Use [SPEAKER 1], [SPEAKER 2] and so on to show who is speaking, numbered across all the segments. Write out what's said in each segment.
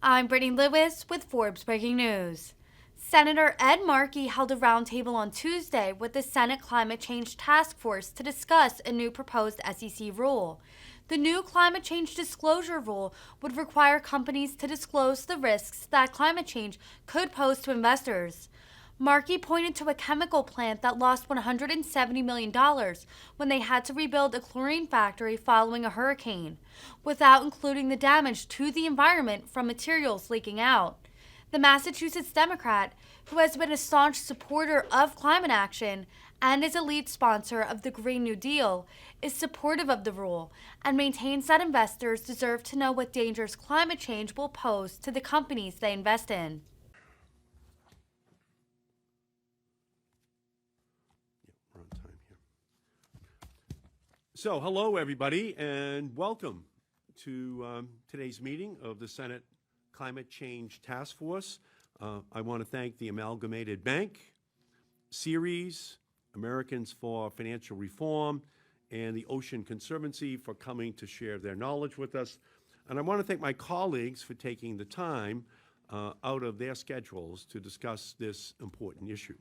[SPEAKER 1] I'm Brittany Lewis with Forbes Breaking News. Senator Ed Markey held a roundtable on Tuesday with the Senate Climate Change Task Force to discuss a new proposed SEC rule. The new climate change disclosure rule would require companies to disclose the risks that climate change could pose to investors. Markey pointed to a chemical plant that lost $170 million when they had to rebuild a chlorine factory following a hurricane, without including the damage to the environment from materials leaking out. The Massachusetts Democrat, who has been a staunch supporter of climate action and is a lead sponsor of the Green New Deal, is supportive of the rule and maintains that investors deserve to know what dangers climate change will pose to the companies they invest in.
[SPEAKER 2] We're on time here. So, hello, everybody, and welcome to today's meeting of the Senate Climate Change Task Force. I want to thank the Amalgamated Bank, Ceres, Americans for Financial Reform, and the Ocean Conservancy for coming to share their knowledge with us. And I want to thank my colleagues for taking the time out of their schedules to discuss this important issue.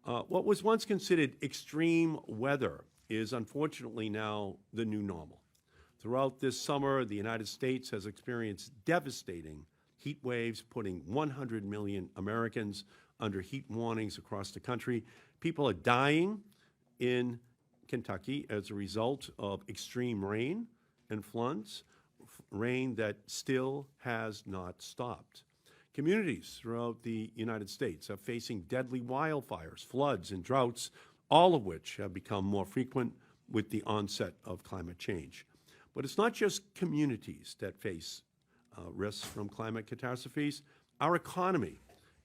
[SPEAKER 2] What was once considered extreme weather is unfortunately now the new normal. Throughout this summer, the United States has experienced devastating heat waves, putting 100 million Americans under heat warnings across the country. People are dying in Kentucky as a result of extreme rain and floods, rain that still has not stopped. Communities throughout the United States are facing deadly wildfires, floods, and droughts, all of which have become more frequent with the onset of climate change. But it's not just communities that face risks from climate catastrophes. Our economy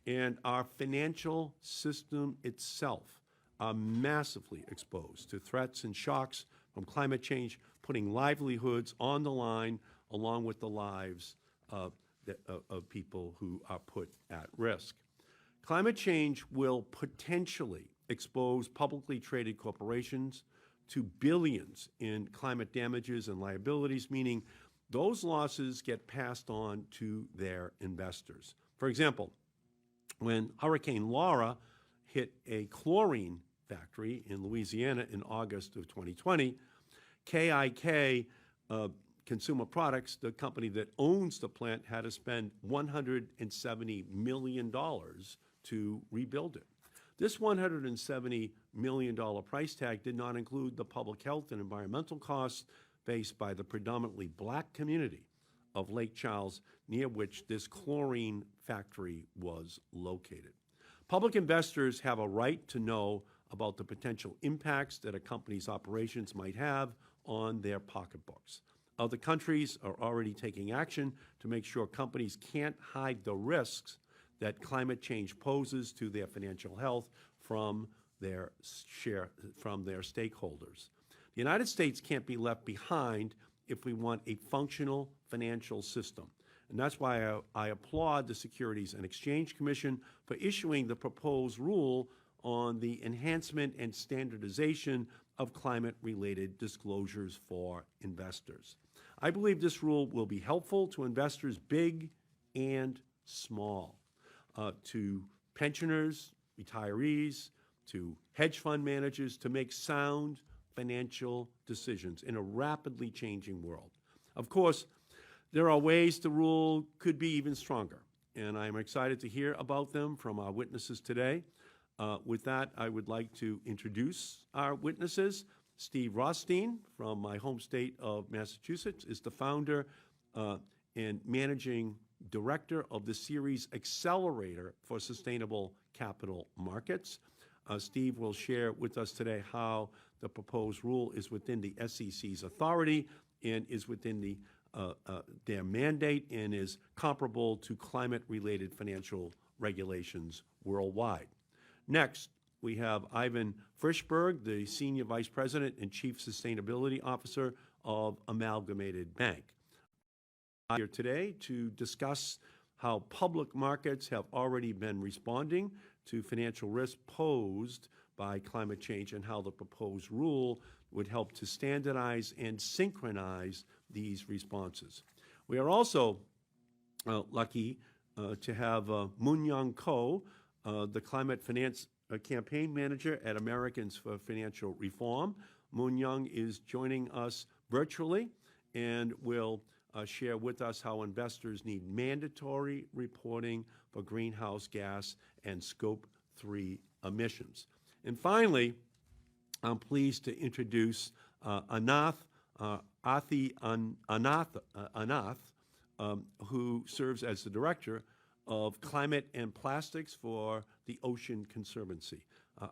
[SPEAKER 2] and our financial system itself are massively exposed to threats and shocks from climate change, putting livelihoods on the line along with the lives of people who are put at risk. Climate change will potentially expose publicly traded corporations to billions in climate damages and liabilities, meaning those losses get passed on to their investors. For example, when Hurricane Laura hit a chlorine factory in Louisiana in August of 2020, KIK Consumer Products, the company that owns the plant, had to spend $170 million to rebuild it. This $170 million price tag did not include the public health and environmental costs faced by the predominantly black community of Lake Charles, near which this chlorine factory was located. Public investors have a right to know about the potential impacts that a company's operations might have on their pocketbooks. Other countries are already taking action to make sure companies can't hide the risks that climate change poses to their financial health from their stakeholders. The United States can't be left behind if we want a functional financial system. And that's why I applaud the Securities and Exchange Commission for issuing the proposed rule on the enhancement and standardization of climate-related disclosures for investors. I believe this rule will be helpful to investors big and small, to pensioners, retirees, to hedge fund managers, to make sound financial decisions in a rapidly changing world. Of course, there are ways the rule could be even stronger, and I'm excited to hear about them from our witnesses today. With that, I would like to introduce our witnesses. Steve Rothstein from my home state of Massachusetts is the founder and managing director of the Ceres Accelerator for Sustainable Capital Markets. Steve will share with us today how the proposed rule is within the SEC's authority and is within their mandate and is comparable to climate-related financial regulations worldwide. Next, we have Ivan Frischberg, the Senior Vice President and Chief Sustainability Officer of Amalgamated Bank. I'm here today to discuss how public markets have already been responding to financial risk posed by climate change and how the proposed rule would help to standardize and synchronize these responses. We are also lucky to have Moon Young Ko, the climate finance campaign manager at Americans for Financial Reform. Moon Young is joining us virtually and will share with us how investors need mandatory reporting for greenhouse gas and Scope 3 emissions. And finally, I'm pleased to introduce Anath, who serves as the Director of Climate and Plastics for the Ocean Conservancy.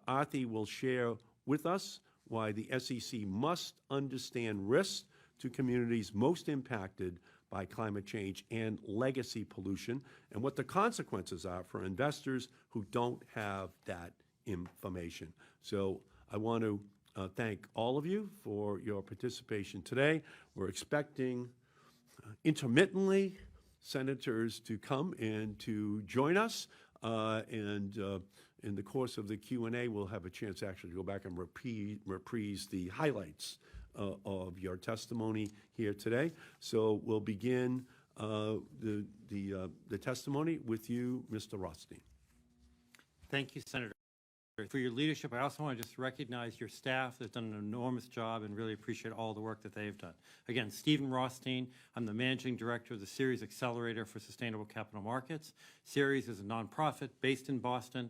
[SPEAKER 2] Athi will share with us why the SEC must understand risks to communities most impacted by climate change and legacy pollution, and what the consequences are for investors who don't have that information. So I want to thank all of you for your participation today. We're expecting intermittently senators to come and to join us, and in the course of the Q&A, we'll have a chance actually to go back and reprise the highlights of your testimony here today. So we'll begin the testimony with you, Mr. Rothstein.
[SPEAKER 3] Thank you, Senator, for your leadership. I also want to just recognize your staff that's done an enormous job and really appreciate all the work that they've done. Again, Stephen Rothstein, I'm the Managing Director of the Ceres Accelerator for Sustainable Capital Markets. Ceres is a nonprofit based in Boston,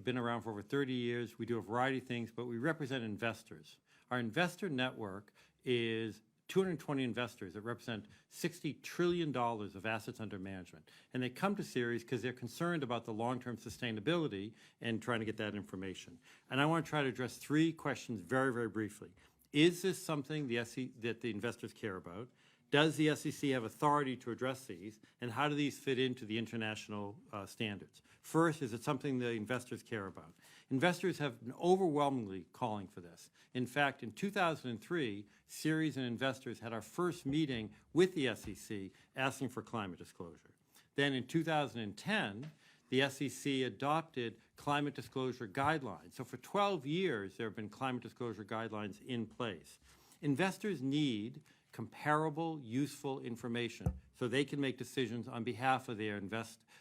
[SPEAKER 3] been around for over 30 years. We do a variety of things, but we represent investors. Our investor network is 220 investors that represent $60 trillion of assets under management. And they come to Ceres because they're concerned about the long-term sustainability and trying to get that information. And I want to try to address three questions very, very briefly. Is this something that the investors care about? Does the SEC have authority to address these? And how do these fit into the international standards? First, is it something the investors care about? Investors have been overwhelmingly calling for this. In fact, in 2003, Ceres and investors had our first meeting with the SEC asking for climate disclosure. Then in 2010, the SEC adopted climate disclosure guidelines. So for 12 years, there have been climate disclosure guidelines in place. Investors need comparable, useful information so they can make decisions on behalf of the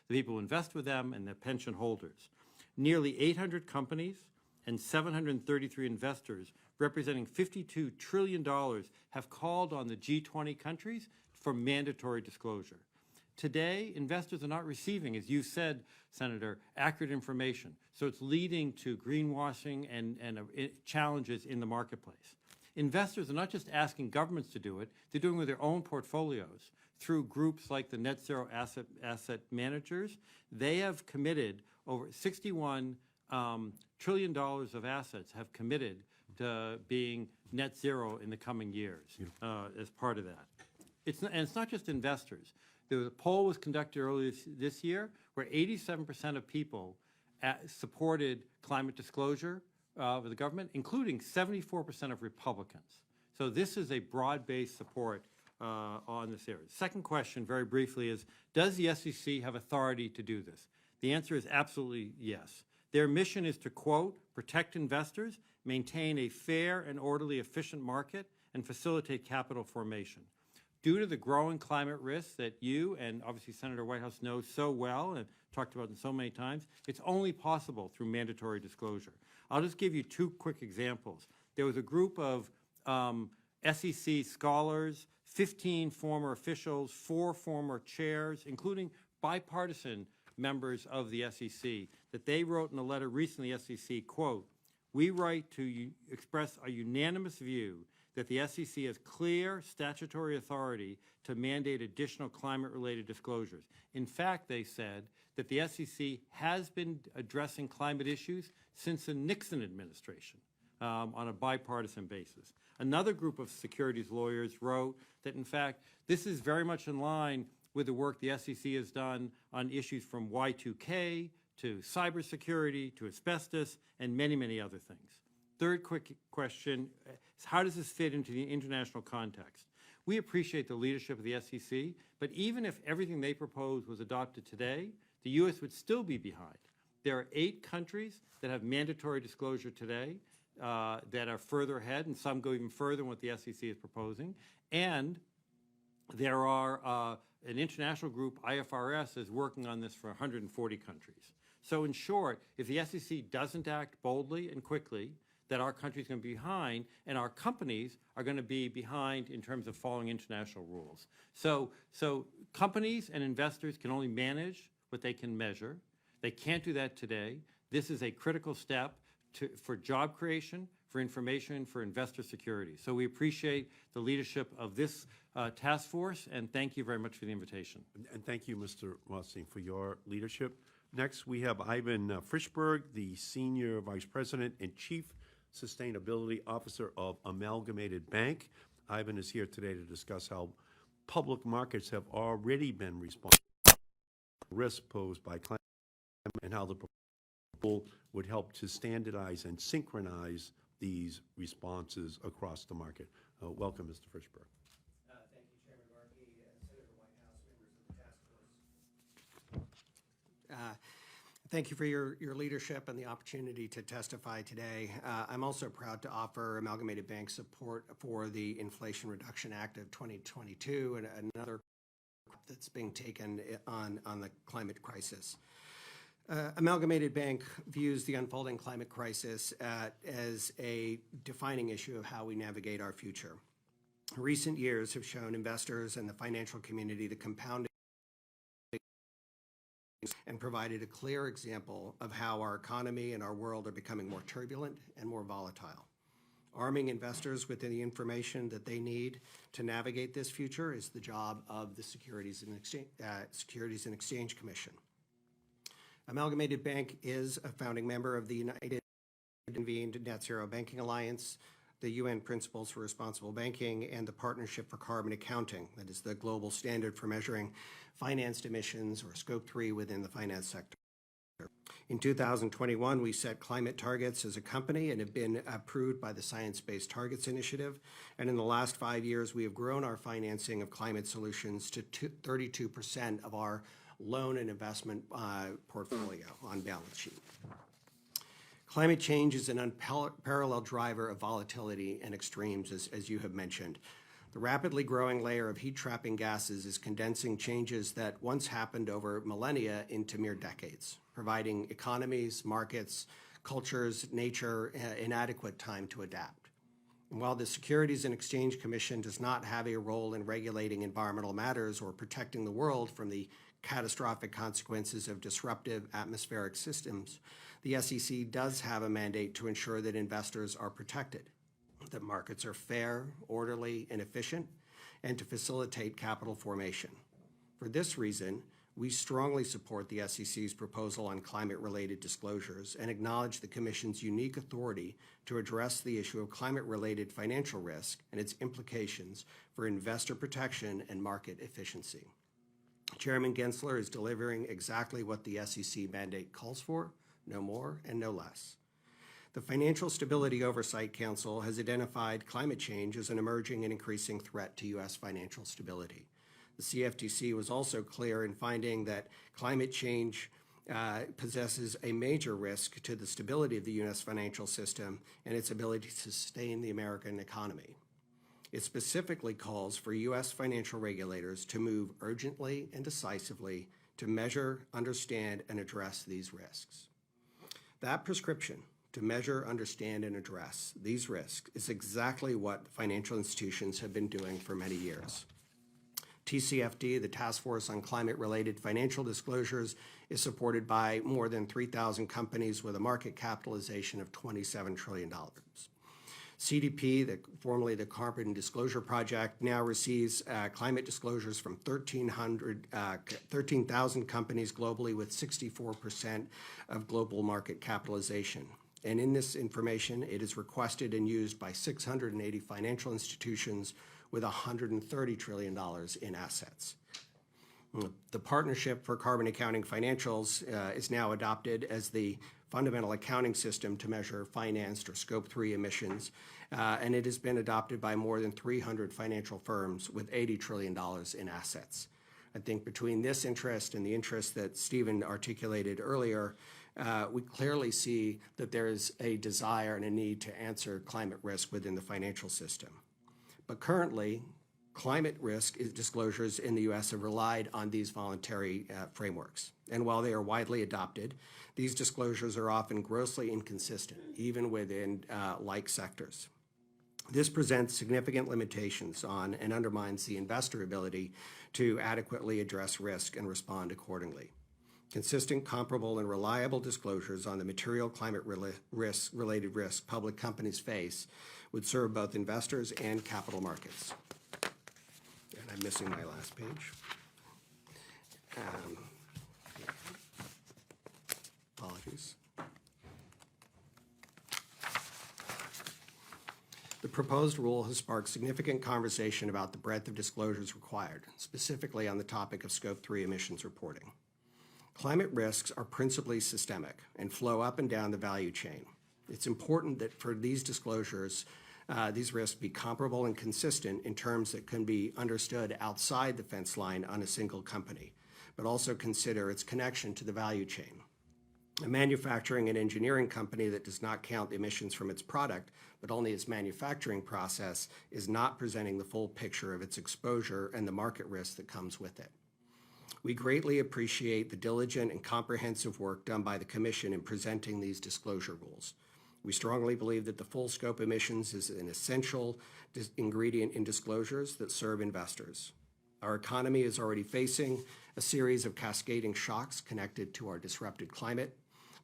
[SPEAKER 3] people who invest with them and their pension holders. Nearly 800 companies and 733 investors representing $52 trillion have called on the G20 countries for mandatory disclosure. Today, investors are not receiving, as you said, Senator, accurate information. So it's leading to greenwashing and challenges in the marketplace. Investors are not just asking governments to do it, they're doing it with their own portfolios through groups like the Net Zero Asset Managers. They have committed over $61 trillion of assets have committed to being net zero in the coming years as part of that. And it's not just investors. The poll was conducted earlier this year where 87% of people supported climate disclosure with the government, including 74% of Republicans. So this is a broad-based support on this area. Second question, very briefly, is does the SEC have authority to do this? The answer is absolutely yes. Their mission is to, quote, protect investors, maintain a fair and orderly, efficient market, and facilitate capital formation. Due to the growing climate risks that you and obviously Senator Whitehouse knows so well and talked about so many times, it's only possible through mandatory disclosure. I'll just give you two quick examples. There was a group of SEC scholars, 15 former officials, 4 former chairs, including bipartisan members of the SEC, that they wrote in a letter recently, SEC, quote, we write to express a unanimous view that the SEC has clear statutory authority to mandate additional climate-related disclosures. In fact, they said that the SEC has been addressing climate issues since the Nixon administration on a bipartisan basis. Another group of securities lawyers wrote that, in fact, this is very much in line with the work the SEC has done on issues from Y2K to cybersecurity to asbestos and many, many other things. Third quick question is how does this fit into the international context? We appreciate the leadership of the SEC, but even if everything they propose was adopted today, the U.S. would still be behind. There are 8 countries that have mandatory disclosure today that are further ahead, and some go even further than what the SEC is proposing. And there are an international group, IFRS, is working on this for 140 countries. So in short, if the SEC doesn't act boldly and quickly, that our country's going to be behind, and our companies are going to be behind in terms of following international rules. So companies and investors can only manage what they can measure. They can't do that today. This is a critical step for job creation, for information, for investor security. So we appreciate the leadership of this task force, and thank you very much for the invitation.
[SPEAKER 2] And thank you, Mr. Rothstein, for your leadership. Next, we have Ivan Frischberg, the Senior Vice President and Chief Sustainability Officer of Amalgamated Bank. Ivan is here today to discuss how public markets have already been responsible for risks posed by climate and how the proposal would help to standardize and synchronize these responses across the market. Welcome, Mr. Frischberg.
[SPEAKER 4] Thank you, Chairman Markey, Senator Whitehouse, members of the task force. Thank you for your leadership and the opportunity to testify today. I'm also proud to offer Amalgamated Bank support for the Inflation Reduction Act of 2022 and another that's being taken on the climate crisis. Amalgamated Bank views the unfolding climate crisis as a defining issue of how we navigate our future. Recent years have shown investors and the financial community the compounding and provided a clear example of how our economy and our world are becoming more turbulent and more volatile. Arming investors with the information that they need to navigate this future is the job of the Securities and Exchange Commission. Amalgamated Bank is a founding member of the United Convened Net Zero Banking Alliance, the UN Principles for Responsible Banking, and the Partnership for Carbon Accounting, that is the global standard for measuring financed emissions, or Scope 3, within the finance sector. In 2021, we set climate targets as a company and have been approved by the Science Based Targets Initiative. And in the last 5 years, we have grown our financing of climate solutions to 32% of our loan and investment portfolio on balance sheet. Climate change is an unparalleled driver of volatility and extremes, as you have mentioned. The rapidly growing layer of heat-trapping gases is condensing changes that once happened over millennia into mere decades, providing economies, markets, cultures, nature, inadequate time to adapt. And while the Securities and Exchange Commission does not have a role in regulating environmental matters or protecting the world from the catastrophic consequences of disruptive atmospheric systems, the SEC does have a mandate to ensure that investors are protected, that markets are fair, orderly, and efficient, and to facilitate capital formation. For this reason, we strongly support the SEC's proposal on climate-related disclosures and acknowledge the Commission's unique authority to address the issue of climate-related financial risk and its implications for investor protection and market efficiency. Chairman Gensler is delivering exactly what the SEC mandate calls for, no more and no less. The Financial Stability Oversight Council has identified climate change as an emerging and increasing threat to U.S. financial stability. The CFTC was also clear in finding that climate change possesses a major risk to the stability of the U.S. financial system and its ability to sustain the American economy. It specifically calls for U.S. financial regulators to move urgently and decisively to measure, understand, and address these risks. That prescription, to measure, understand, and address these risks, is exactly what financial institutions have been doing for many years. TCFD, the Task Force on Climate-Related Financial Disclosures, is supported by more than 3,000 companies with a market capitalization of $27 trillion. CDP, formerly the Carbon Disclosure Project, now receives climate disclosures from 13,000 companies globally with 64% of global market capitalization. And in this information, it is requested and used by 680 financial institutions with $130 trillion in assets. The Partnership for Carbon Accounting Financials is now adopted as the fundamental accounting system to measure financed or Scope 3 emissions, and it has been adopted by more than 300 financial firms with $80 trillion in assets. I think between this interest and the interest that Stephen articulated earlier, we clearly see that there is a desire and a need to answer climate risk within the financial system. But currently, Climate risk disclosures in the U.S. have relied on these voluntary frameworks. And while they are widely adopted, these disclosures are often grossly inconsistent, even within like sectors. This presents significant limitations on and undermines the investor ability to adequately address risk and respond accordingly. Consistent, comparable, and reliable disclosures on the material climate-related risk public companies face would serve both investors and capital markets. And I'm missing my last page. Apologies. The proposed rule has sparked significant conversation about the breadth of disclosures required, specifically on the topic of Scope 3 emissions reporting. Climate risks are principally systemic and flow up and down the value chain. It's important that for these disclosures, these risks be comparable and consistent in terms that can be understood outside the fence line on a single company, but also consider its connection to the value chain. A manufacturing and engineering company that does not count the emissions from its product, but only its manufacturing process, is not presenting the full picture of its exposure and the market risk that comes with it. We greatly appreciate the diligent and comprehensive work done by the Commission in presenting these disclosure rules. We strongly believe that the full scope emissions is an essential ingredient in disclosures that serve investors. Our economy is already facing a series of cascading shocks connected to our disrupted climate.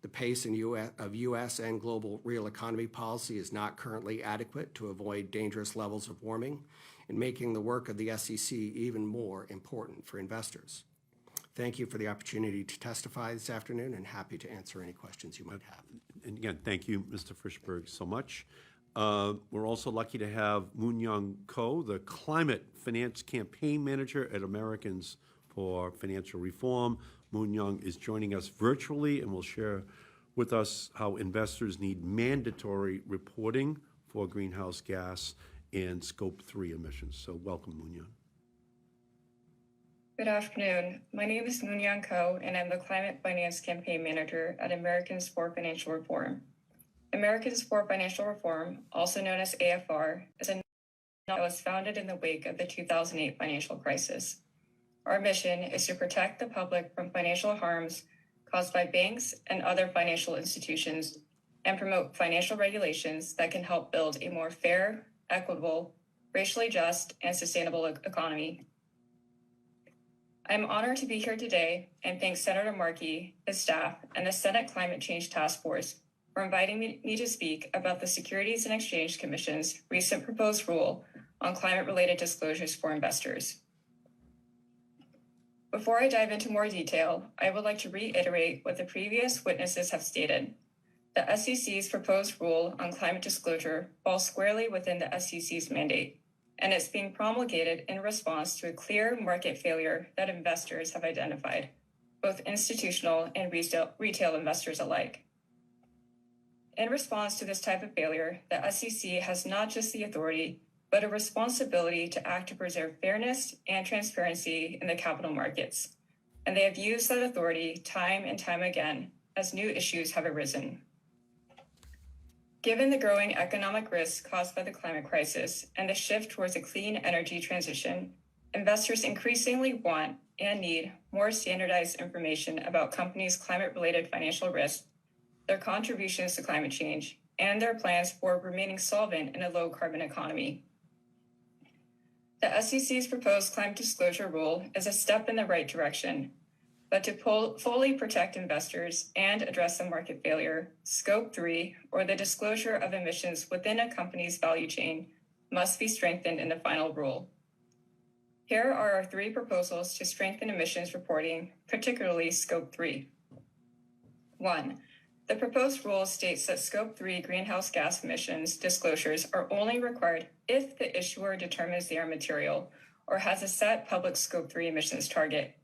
[SPEAKER 4] The pace of U.S. and global real economy policy is not currently adequate to avoid dangerous levels of warming, and making the work of the SEC even more important for investors. Thank you for the opportunity to testify this afternoon, and happy to answer any questions you might have.
[SPEAKER 2] And again, thank you, Mr. Frischberg, so much. We're also lucky to have Moon Young Ko, the Climate Finance Campaign Manager at Americans for Financial Reform. Moon Young is joining us virtually and will share with us how investors need mandatory reporting for greenhouse gas and Scope 3 emissions. So welcome, Moon Young.
[SPEAKER 5] Good afternoon. My name is Moon Young Ko, and I'm the Climate Finance Campaign Manager at Americans for Financial Reform. Americans for Financial Reform, also known as AFR, is a nonprofit that was founded in the wake of the 2008 financial crisis. Our mission is to protect the public from financial harms caused by banks and other financial institutions and promote financial regulations that can help build a more fair, equitable, racially just, and sustainable economy. I'm honored to be here today and thank Senator Markey, his staff, and the Senate Climate Change Task Force for inviting me to speak about the Securities and Exchange Commission's recent proposed rule on climate-related disclosures for investors. Before I dive into more detail, I would like to reiterate what the previous witnesses have stated. The SEC's proposed rule on climate disclosure falls squarely within the SEC's mandate, and it's being promulgated in response to a clear market failure that investors have identified, both institutional and retail investors alike. In response to this type of failure, the SEC has not just the authority, but a responsibility to act to preserve fairness and transparency in the capital markets. And they have used that authority time and time again as new issues have arisen. Given the growing economic risks caused by the climate crisis and the shift towards a clean energy transition, investors increasingly want and need more standardized information about companies' climate-related financial risks, their contributions to climate change, and their plans for remaining solvent in a low-carbon economy. The SEC's proposed climate disclosure rule is a step in the right direction, but to fully protect investors and address the market failure, Scope 3, or the disclosure of emissions within a company's value chain, must be strengthened in the final rule. Here are our 3 proposals to strengthen emissions reporting, particularly Scope 3. 1. The proposed rule states that Scope 3 greenhouse gas emissions disclosures are only required if the issuer determines they are material or has a set public Scope 3 emissions target.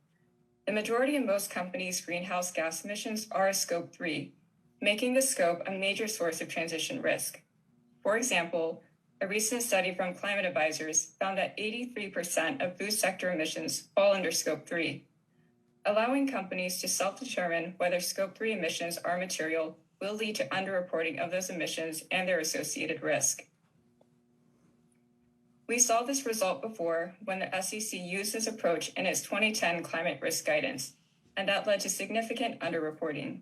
[SPEAKER 5] The majority of most companies' greenhouse gas emissions are Scope 3, making the scope a major source of transition risk. For example, a recent study from Climate Advisors found that 83% of food sector emissions fall under Scope 3. Allowing companies to self-determine whether Scope 3 emissions are material will lead to underreporting of those emissions and their associated risk. We saw this result before when the SEC used this approach in its 2010 climate risk guidance, and that led to significant underreporting.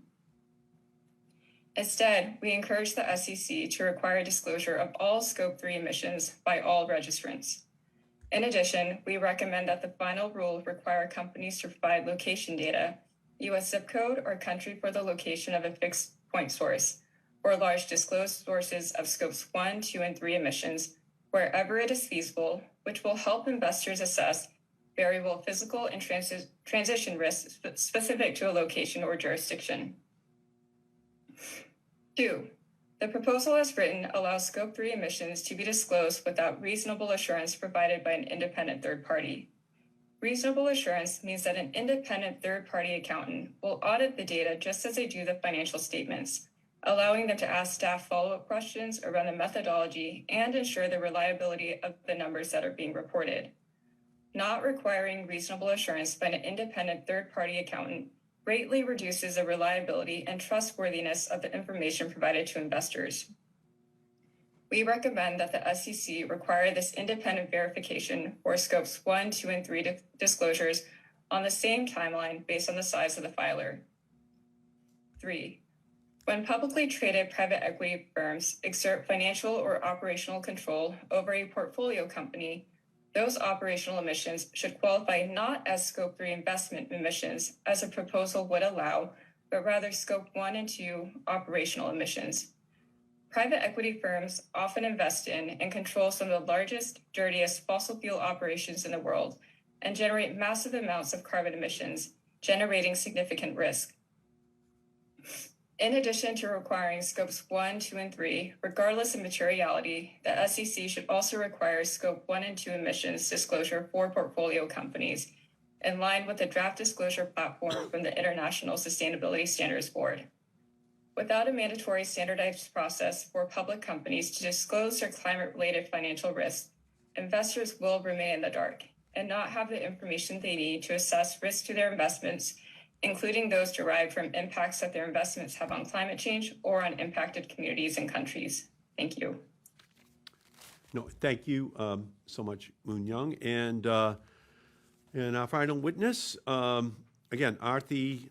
[SPEAKER 5] Instead, we encourage the SEC to require disclosure of all Scope 3 emissions by all registrants. In addition, we recommend that the final rule require companies to provide location data, U.S. zip code or country for the location of a fixed point source, or large disclosed sources of Scopes 1, 2, and 3 emissions wherever it is feasible, which will help investors assess variable physical and transition risks specific to a location or jurisdiction. 2. The proposal as written allows Scope 3 emissions to be disclosed without reasonable assurance provided by an independent third party. Reasonable assurance means that an independent third-party accountant will audit the data just as they do the financial statements, allowing them to ask staff follow-up questions around the methodology and ensure the reliability of the numbers that are being reported. Not requiring reasonable assurance by an independent third-party accountant greatly reduces the reliability and trustworthiness of the information provided to investors. We recommend that the SEC require this independent verification for Scopes 1, 2, and 3 disclosures on the same timeline based on the size of the filer. 3. When publicly traded private equity firms exert financial or operational control over a portfolio company, those operational emissions should qualify not as Scope 3 investment emissions, as a proposal would allow, but rather Scope 1 and 2 operational emissions. Private equity firms often invest in and control some of the largest, dirtiest fossil fuel operations in the world and generate massive amounts of carbon emissions, generating significant risk. In addition to requiring Scopes 1, 2, and 3, regardless of materiality, the SEC should also require Scope 1 and 2 emissions disclosure for portfolio companies, in line with the draft disclosure platform from the International Sustainability Standards Board. Without a mandatory standardized process for public companies to disclose their climate-related financial risks, investors will remain in the dark and not have the information they need to assess risk to their investments, including those derived from impacts that their investments have on climate change or on impacted communities and countries. Thank you.
[SPEAKER 2] No, thank you so much, Moon Young. And our final witness, again, Arthi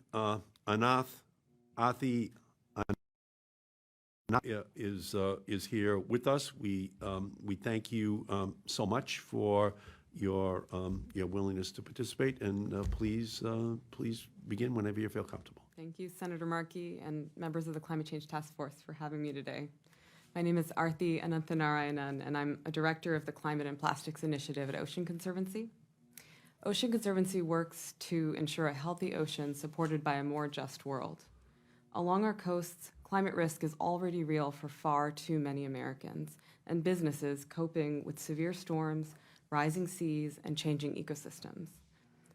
[SPEAKER 2] is here with us. We thank you so much for your willingness to participate, and please begin whenever you feel comfortable.
[SPEAKER 6] Thank you, Senator Markey, and members of the Climate Change Task Force for having me today. My name is Arthi Ananthanarayanan, and I'm a director of the Climate and Plastics Initiative at Ocean Conservancy. Ocean Conservancy works to ensure a healthy ocean supported by a more just world. Along our coasts, climate risk is already real for far too many Americans and businesses coping with severe storms, rising seas, and changing ecosystems.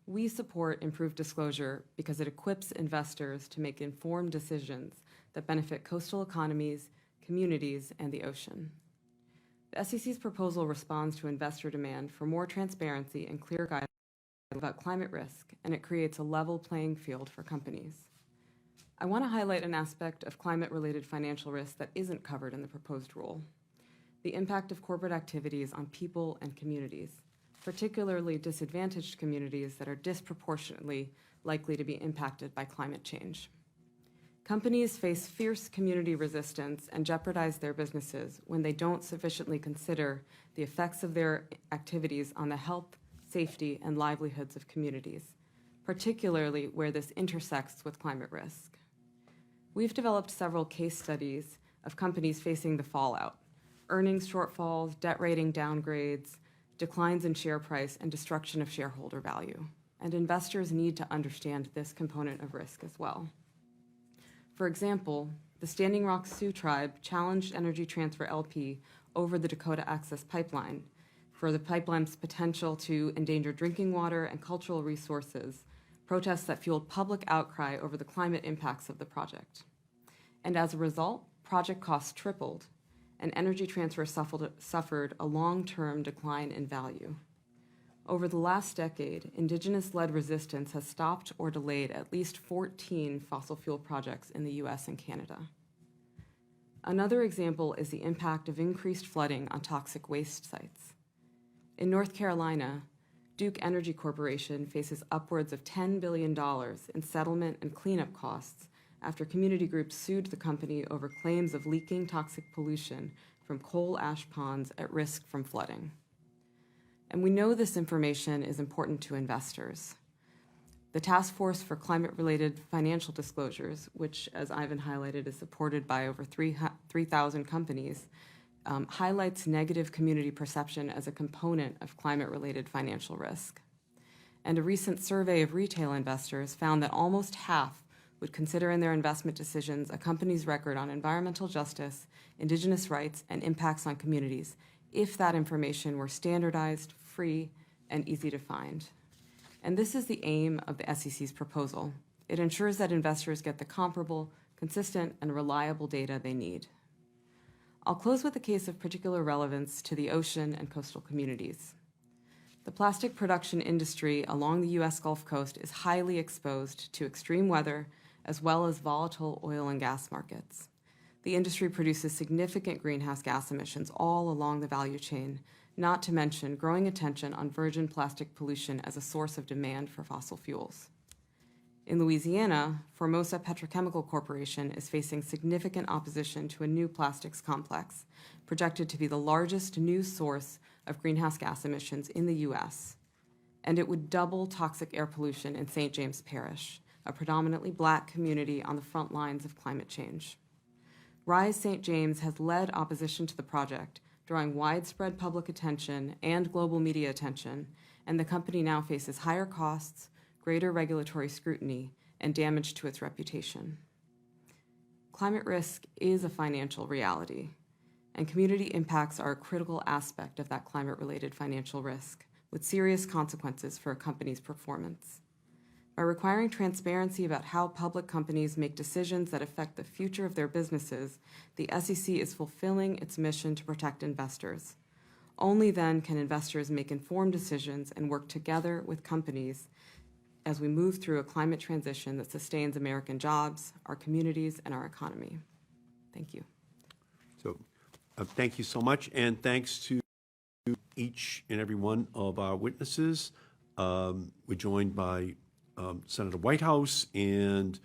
[SPEAKER 6] We support improved disclosure because it equips investors to make informed decisions that benefit coastal economies, communities, and the ocean. The SEC's proposal responds to investor demand for more transparency and clear guidelines about climate risk, and it creates a level playing field for companies. I want to highlight an aspect of climate-related financial risk that isn't covered in the proposed rule: the impact of corporate activities on people and communities, particularly disadvantaged communities that are disproportionately likely to be impacted by climate change. Companies face fierce community resistance and jeopardize their businesses when they don't sufficiently consider the effects of their activities on the health, safety, and livelihoods of communities, particularly where this intersects with climate risk. We've developed several case studies of companies facing the fallout: earnings shortfalls, debt rating downgrades, declines in share price, and destruction of shareholder value. And investors need to understand this component of risk as well. For example, the Standing Rock Sioux Tribe challenged Energy Transfer LP over the Dakota Access Pipeline for the pipeline's potential to endanger drinking water and cultural resources, protests that fueled public outcry over the climate impacts of the project. And as a result, project costs tripled, and Energy Transfer suffered a long-term decline in value. Over the last decade, Indigenous-led resistance has stopped or delayed at least 14 fossil fuel projects in the US and Canada. Another example is the impact of increased flooding on toxic waste sites. In North Carolina, Duke Energy Corporation faces upwards of $10 billion in settlement and cleanup costs after community groups sued the company over claims of leaking toxic pollution from coal ash ponds at risk from flooding. And we know this information is important to investors. The Task Force for Climate-Related Financial Disclosures, which, as Ivan highlighted, is supported by over 3,000 companies, highlights negative community perception as a component of climate-related financial risk. And a recent survey of retail investors found that almost half would consider in their investment decisions a company's record on environmental justice, indigenous rights, and impacts on communities if that information were standardized, free, and easy to find. And this is the aim of the SEC's proposal. It ensures that investors get the comparable, consistent, and reliable data they need. I'll close with a case of particular relevance to the ocean and coastal communities. The plastic production industry along the U.S. Gulf Coast is highly exposed to extreme weather as well as volatile oil and gas markets. The industry produces significant greenhouse gas emissions all along the value chain, not to mention growing attention on virgin plastic pollution as a source of demand for fossil fuels. In Louisiana, Formosa Petrochemical Corporation is facing significant opposition to a new plastics complex, projected to be the largest new source of greenhouse gas emissions in the U.S., and it would double toxic air pollution in St. James Parish, a predominantly Black community on the front lines of climate change. Rise St. James has led opposition to the project, drawing widespread public attention and global media attention, and the company now faces higher costs, greater regulatory scrutiny, and damage to its reputation. Climate risk is a financial reality, and community impacts are a critical aspect of that climate-related financial risk, with serious consequences for a company's performance. By requiring transparency about how public companies make decisions that affect the future of their businesses, the SEC is fulfilling its mission to protect investors. Only then can investors make informed decisions and work together with companies as we move through a climate transition that sustains American jobs, our communities, and our economy. Thank you.
[SPEAKER 2] So thank you so much, and thanks to each and every one of our witnesses. We're joined by Senator Whitehouse, and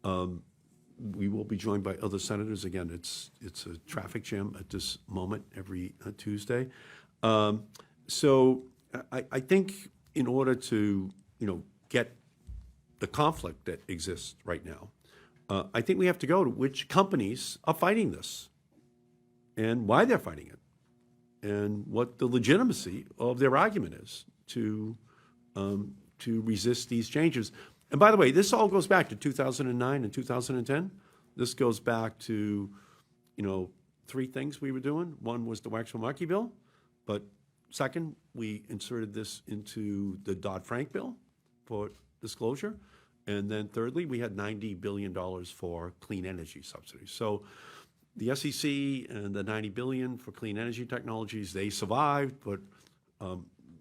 [SPEAKER 2] we will be joined by other senators. Again, it's a traffic jam at this moment every Tuesday. So I think in order to, get the conflict that exists right now, I think we have to go to which companies are fighting this and why they're fighting it and what the legitimacy of their argument is to resist these changes. And by the way, this all goes back to 2009 and 2010. This goes back to, three things we were doing. One was the Waxman-Markey bill, but second, we inserted this into the Dodd-Frank bill for disclosure. And then thirdly, we had $90 billion for clean energy subsidies. So the SEC and the $90 billion for clean energy technologies, they survived, but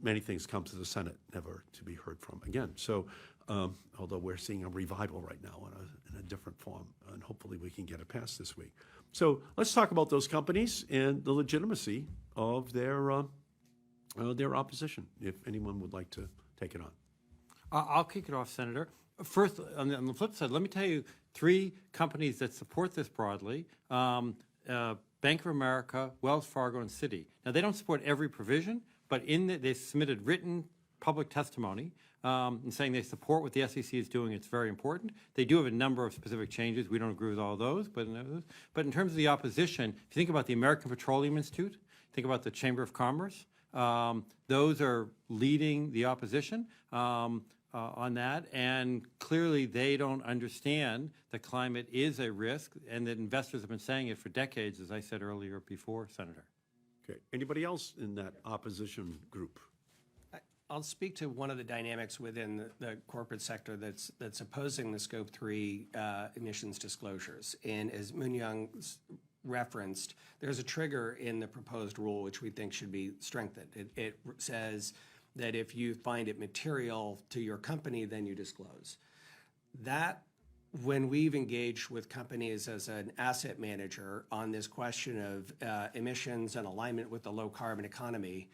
[SPEAKER 2] many things come to the Senate, never to be heard from again. So although we're seeing a revival right now in a different form, and hopefully we can get it passed this week. So let's talk about those companies and the legitimacy of their opposition, if anyone would like to take it on.
[SPEAKER 3] I'll kick it off, Senator. First, on the flip side, let me tell you three companies that support this broadly. Bank of America, Wells Fargo, and Citi. Now, they don't support every provision, but they submitted written public testimony and saying they support what the SEC is doing. It's very important. They do have a number of specific changes. We don't agree with all those, but in terms of the opposition, if you think about the American Petroleum Institute, think about the Chamber of Commerce, those are leading the opposition on that, and clearly they don't understand that climate is a risk and that investors have been saying it for decades, as I said earlier before, Senator.
[SPEAKER 2] Okay. Anybody else in that opposition group?
[SPEAKER 4] I'll speak to one of the dynamics within the corporate sector that's opposing the Scope 3 emissions disclosures. And as Moon-Young referenced, there's a trigger in the proposed rule which we think should be strengthened. It says that if you find it material to your company, then you disclose. That, when we've engaged with companies as an asset manager on this question of emissions and alignment with the low carbon economy,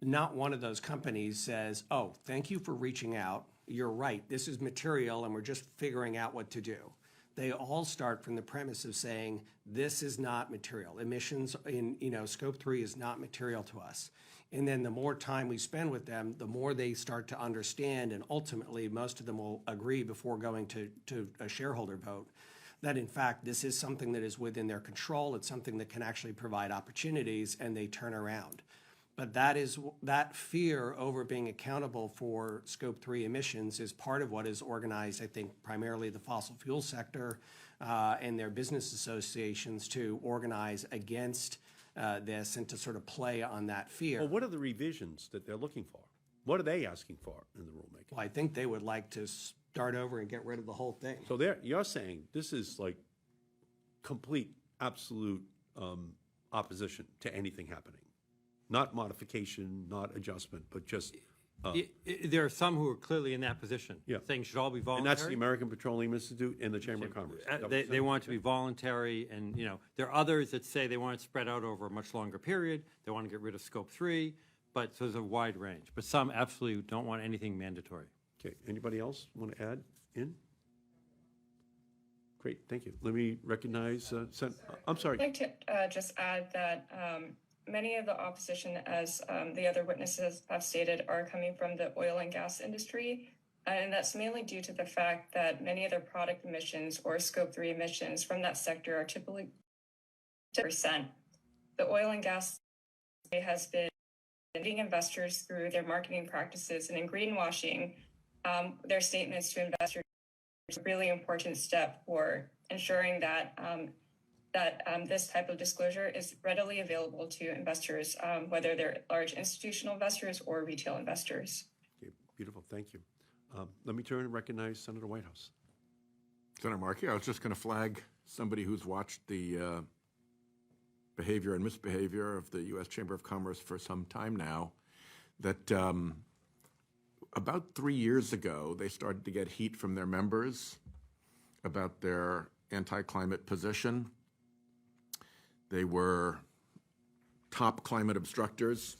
[SPEAKER 4] not one of those companies says, oh, thank you for reaching out. You're right, this is material and we're just figuring out what to do. They all start from the premise of saying, this is not material. Emissions in, scope 3 is not material to us. And then the more time we spend with them, the more they start to understand, and ultimately most of them will agree before going to a shareholder vote, that in fact, this is something that is within their control. It's something that can actually provide opportunities, and they turn around. But that fear over being accountable for scope 3 emissions is part of what has organized, I think, primarily the fossil fuel sector and their business associations to organize against this and to sort of play on that fear.
[SPEAKER 2] Well, what are the revisions that they're looking for? What are they asking for in the rulemaking?
[SPEAKER 4] Well, I think they would like to start over and get rid of the whole thing.
[SPEAKER 2] So you're saying this is like complete, absolute opposition to anything happening. Not modification, not adjustment, but just.
[SPEAKER 3] There are some who are clearly in that position,
[SPEAKER 2] Yeah.
[SPEAKER 3] saying it should all be voluntary.
[SPEAKER 2] And that's the American Petroleum Institute and the Chamber of Commerce. Is that what you're
[SPEAKER 3] They
[SPEAKER 2] saying?
[SPEAKER 3] want it to be voluntary, and there are others that say they want it spread out over a much longer period. They want to get rid of scope 3, but so there's a wide range. But some absolutely don't want anything mandatory.
[SPEAKER 2] Okay, anybody else want to add in? Great, thank you. Let me recognize, I'm sorry.
[SPEAKER 5] I'd like to just add that many of the opposition, as the other witnesses have stated, are coming from the oil and gas industry. And that's mainly due to the fact that many of their product emissions or scope 3 emissions from that sector are typically 10%. The oil and gas has been leading investors through their marketing practices, and in greenwashing, their statements to investors is a really important step for ensuring that this type of disclosure is readily available to investors, whether they're large institutional investors or retail investors.
[SPEAKER 2] Okay, beautiful, thank you. Let me turn and recognize Senator Whitehouse.
[SPEAKER 7] Senator Markey, I was just going to flag somebody who's watched the behavior and misbehavior of the U.S. Chamber of Commerce for some time now, that about 3 years ago, they started to get heat from their members about their anti-climate position. They were top climate obstructors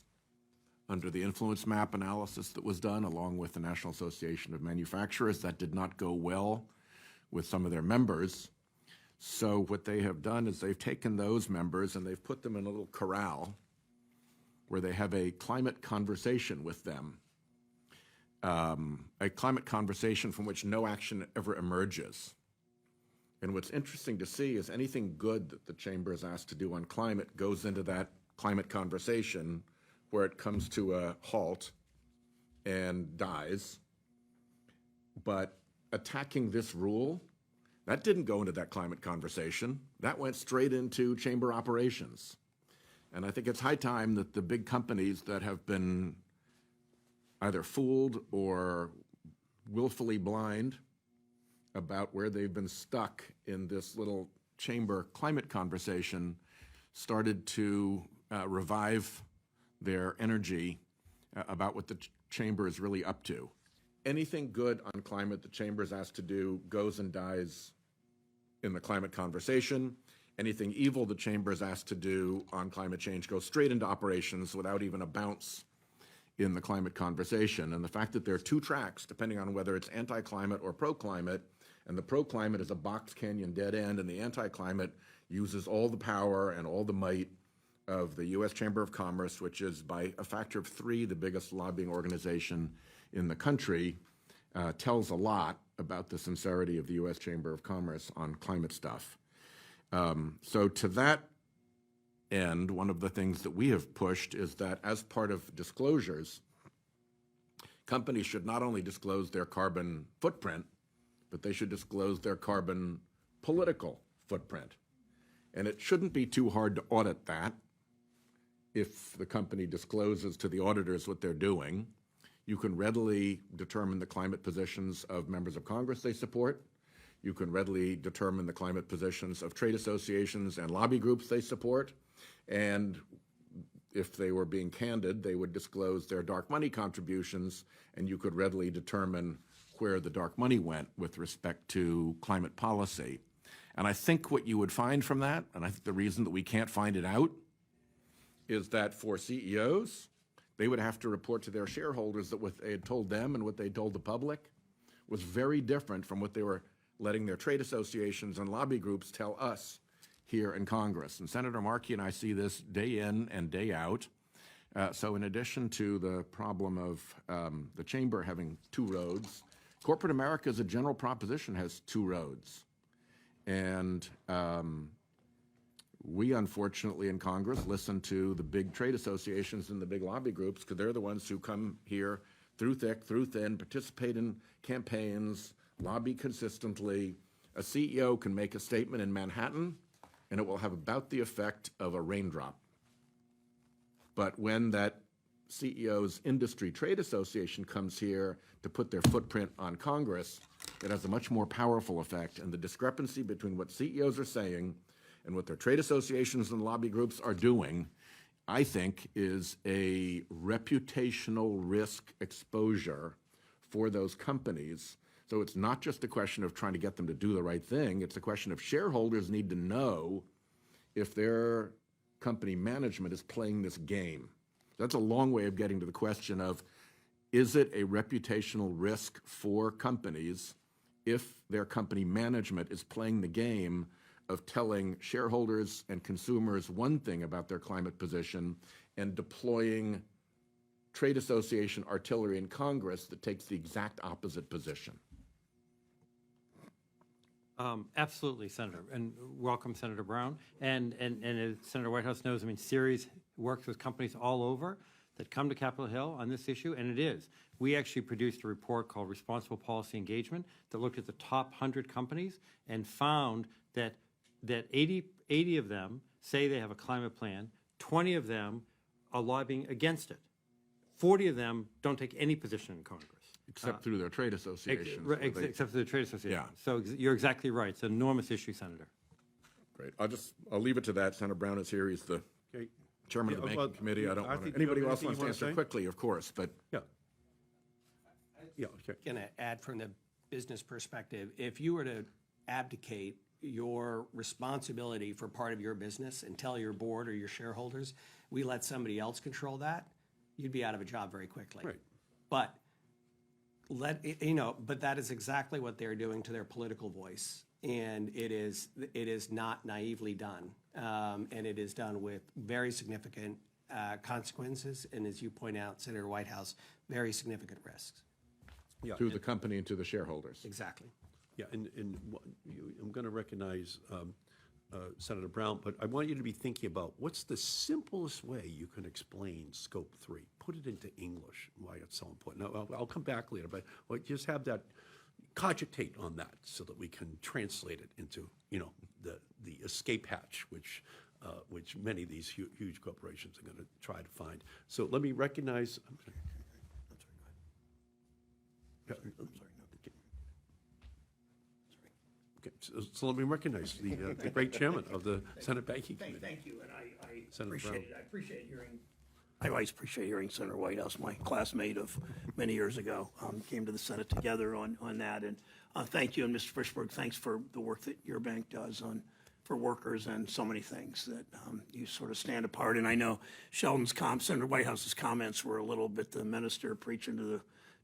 [SPEAKER 7] under the influence map analysis that was done, along with the National Association of Manufacturers. That did not go well with some of their members. So what they have done is they've taken those members and they've put them in a little corral where they have a climate conversation with them, a climate conversation from which no action ever emerges. And what's interesting to see is anything good that the Chamber is asked to do on climate goes into that climate conversation where it comes to a halt and dies. But attacking this rule, that didn't go into that climate conversation. That went straight into Chamber operations. And I think it's high time that the big companies that have been either fooled or willfully blind about where they've been stuck in this little Chamber climate conversation started to revive their energy about what the Chamber is really up to. Anything good on climate the Chamber is asked to do goes and dies in the climate conversation. Anything evil the Chamber is asked to do on climate change goes straight into operations without even a bounce in the climate conversation. And the fact that there are two tracks, depending on whether it's anti-climate or pro-climate, and the pro-climate is a box canyon dead end, and the anti-climate uses all the power and all the might of the U.S. Chamber of Commerce, which is by a factor of 3 the biggest lobbying organization in the country, tells a lot about the sincerity of the U.S. Chamber of Commerce on climate stuff. So to that end, one of the things that we have pushed is that as part of disclosures, companies should not only disclose their carbon footprint, but they should disclose their carbon political footprint. And it shouldn't be too hard to audit that. If the company discloses to the auditors what they're doing, you can readily determine the climate positions of members of Congress they support. You can readily determine the climate positions of trade associations and lobby groups they support. And if they were being candid, they would disclose their dark money contributions, and you could readily determine where the dark money went with respect to climate policy. And I think what you would find from that, and I think the reason that we can't find it out, is that for CEOs, they would have to report to their shareholders that what they had told them and what they told the public was very different from what they were letting their trade associations and lobby groups tell us here in Congress. And Senator Markey and I see this day in and day out. So in addition to the problem of the chamber having two roads, corporate America as a general proposition has two roads. And we, unfortunately, in Congress, listen to the big trade associations and the big lobby groups because they're the ones who come here through thick, through thin, participate in campaigns, lobby consistently. A CEO can make a statement in Manhattan, and it will have about the effect of a raindrop. But when that CEO's industry trade association comes here to put their footprint on Congress, it has a much more powerful effect. And the discrepancy between what CEOs are saying and what their trade associations and lobby groups are doing, I think, is a reputational risk exposure for those companies. So it's not just a question of trying to get them to do the right thing. It's a question of shareholders need to know if their company management is playing this game. That's a long way of getting to the question of, is it a reputational risk for companies if their company management is playing the game of telling shareholders and consumers one thing about their climate position and deploying trade association artillery in Congress that takes the exact opposite position?
[SPEAKER 3] Absolutely, Senator, and welcome, Senator Brown. And as Senator Whitehouse knows, I mean, Ceres works with companies all over that come to Capitol Hill on this issue, and it is. We actually produced a report called Responsible Policy Engagement that looked at the top 100 companies and found that 80 of them say they have a climate plan, 20 of them are lobbying against it, 40 of them don't take any position in Congress.
[SPEAKER 7] Except through their trade associations.
[SPEAKER 3] Except for the trade association.
[SPEAKER 7] Yeah.
[SPEAKER 3] So you're exactly right. It's an enormous issue, Senator.
[SPEAKER 7] Great. I'll leave it to that. Senator Brown is here. He's the
[SPEAKER 2] Okay.
[SPEAKER 7] chairman of the Banking Committee. I don't want to, anybody else wants to answer quickly, of course, but.
[SPEAKER 2] Yeah. Yeah, okay.
[SPEAKER 4] Going to add from the business perspective, if you were to abdicate your responsibility for part of your business and tell your board or your shareholders, we let somebody else control that, you'd be out of a job very quickly.
[SPEAKER 2] Right.
[SPEAKER 4] But but that is exactly what they're doing to their political voice. And it is not naively done. And it is done with very significant consequences. And as you point out, Senator Whitehouse, very significant risks.
[SPEAKER 2] Yeah,
[SPEAKER 7] To the company and to the shareholders.
[SPEAKER 4] Exactly.
[SPEAKER 2] Yeah, and I'm going to recognize Senator Brown, but I want you to be thinking about what's the simplest way you can explain Scope 3. Put it into English, why it's so important. Now, I'll come back later, but just have that, cogitate on that so that we can translate it into, the escape hatch, which many of these huge corporations are going to try to find. So let me recognize. I'm sorry, go ahead. I'm sorry. Okay, so let me recognize the great chairman of the Senate Banking Committee.
[SPEAKER 8] Thank you, and I
[SPEAKER 2] Senator
[SPEAKER 8] appreciate
[SPEAKER 2] Brown.
[SPEAKER 8] it. I appreciate hearing. I always appreciate hearing Senator Whitehouse, my classmate of many years ago, came to the Senate together on that. And thank you, and Mr. Fishberg, thanks for the work that your bank does for workers and so many things that you sort of stand apart. And I know Senator Whitehouse's comments were a little bit the minister preaching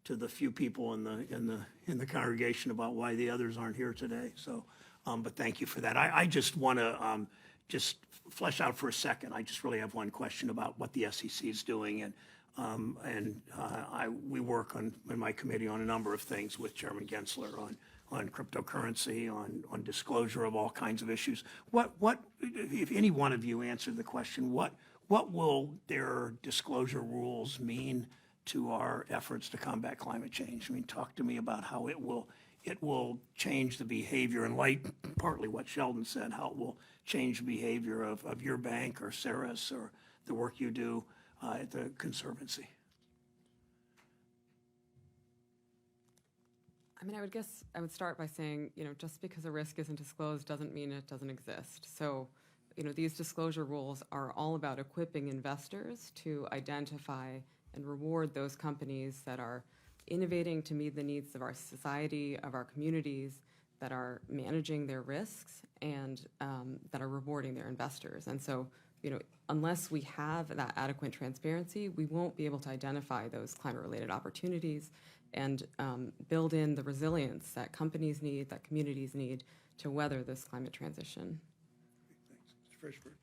[SPEAKER 8] to the few people in the congregation about why the others aren't here today. So, but thank you for that. I just want to just flesh out for a second. I just really have one question about what the SEC is doing, and we work in my committee on a number of things with Chairman Gensler on cryptocurrency, on disclosure of all kinds of issues. What if any one of you answered the question, what will their disclosure rules mean to our efforts to combat climate change? I mean, talk to me about how it will change the behavior, in light, partly what Sheldon said, how it will change the behavior of your bank or Ceres or the work you do at the Conservancy.
[SPEAKER 6] I mean, I would start by saying, just because a risk isn't disclosed doesn't mean it doesn't exist. So, these disclosure rules are all about equipping investors to identify and reward those companies that are innovating to meet the needs of our society, of our communities, that are managing their risks, and that are rewarding their investors. And so unless we have that adequate transparency, we won't be able to identify those climate-related opportunities and build in the resilience that companies need, that communities need to weather this climate transition.
[SPEAKER 8] Thanks. Mr. Frishberg.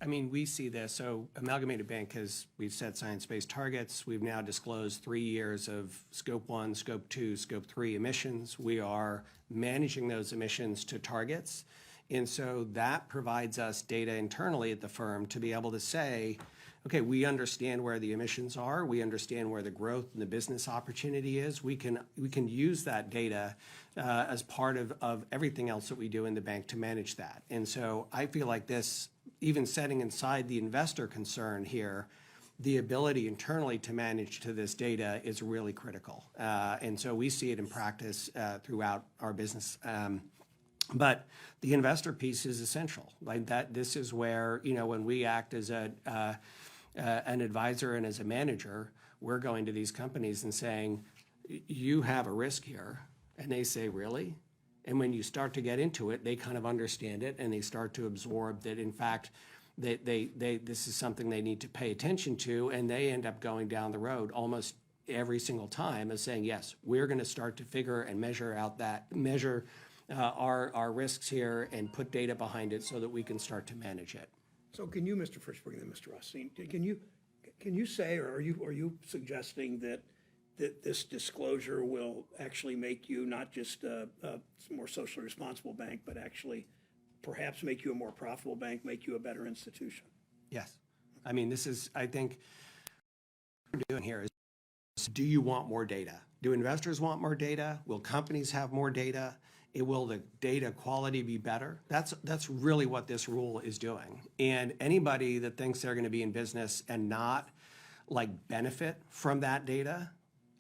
[SPEAKER 4] I mean, we see this. So Amalgamated Bank we've set science-based targets. We've now disclosed 3 years of Scope 1, Scope 2, Scope 3 emissions. We are managing those emissions to targets. And so that provides us data internally at the firm to be able to say, okay, we understand where the emissions are. We understand where the growth and the business opportunity is. We can use that data as part of everything else that we do in the bank to manage that. And so I feel like this, even setting aside the investor concern here, the ability internally to manage to this data is really critical. And so we see it in practice throughout our business. But the investor piece is essential. Like that, this is where, when we act as an advisor and as a manager, we're going to these companies and saying, you have a risk here. And they say, really? And when you start to get into it, they kind of understand it and they start to absorb that, in fact, this is something they need to pay attention to, and they end up going down the road almost every single time as saying, yes, we're going to start to figure and measure our risks here and put data behind it so that we can start to manage it.
[SPEAKER 8] So can you, Mr. Frishberg, and then Mr. Rothstein, can you say, or are you suggesting that this disclosure will actually make you not just a more socially responsible bank, but actually perhaps make you a more profitable bank, make you a better institution?
[SPEAKER 4] Yes. I mean, I think what we're doing here is, do you want more data? Do investors want more data? Will companies have more data? Will the data quality be better? That's really what this rule is doing. And anybody that thinks they're going to be in business and not benefit from that data,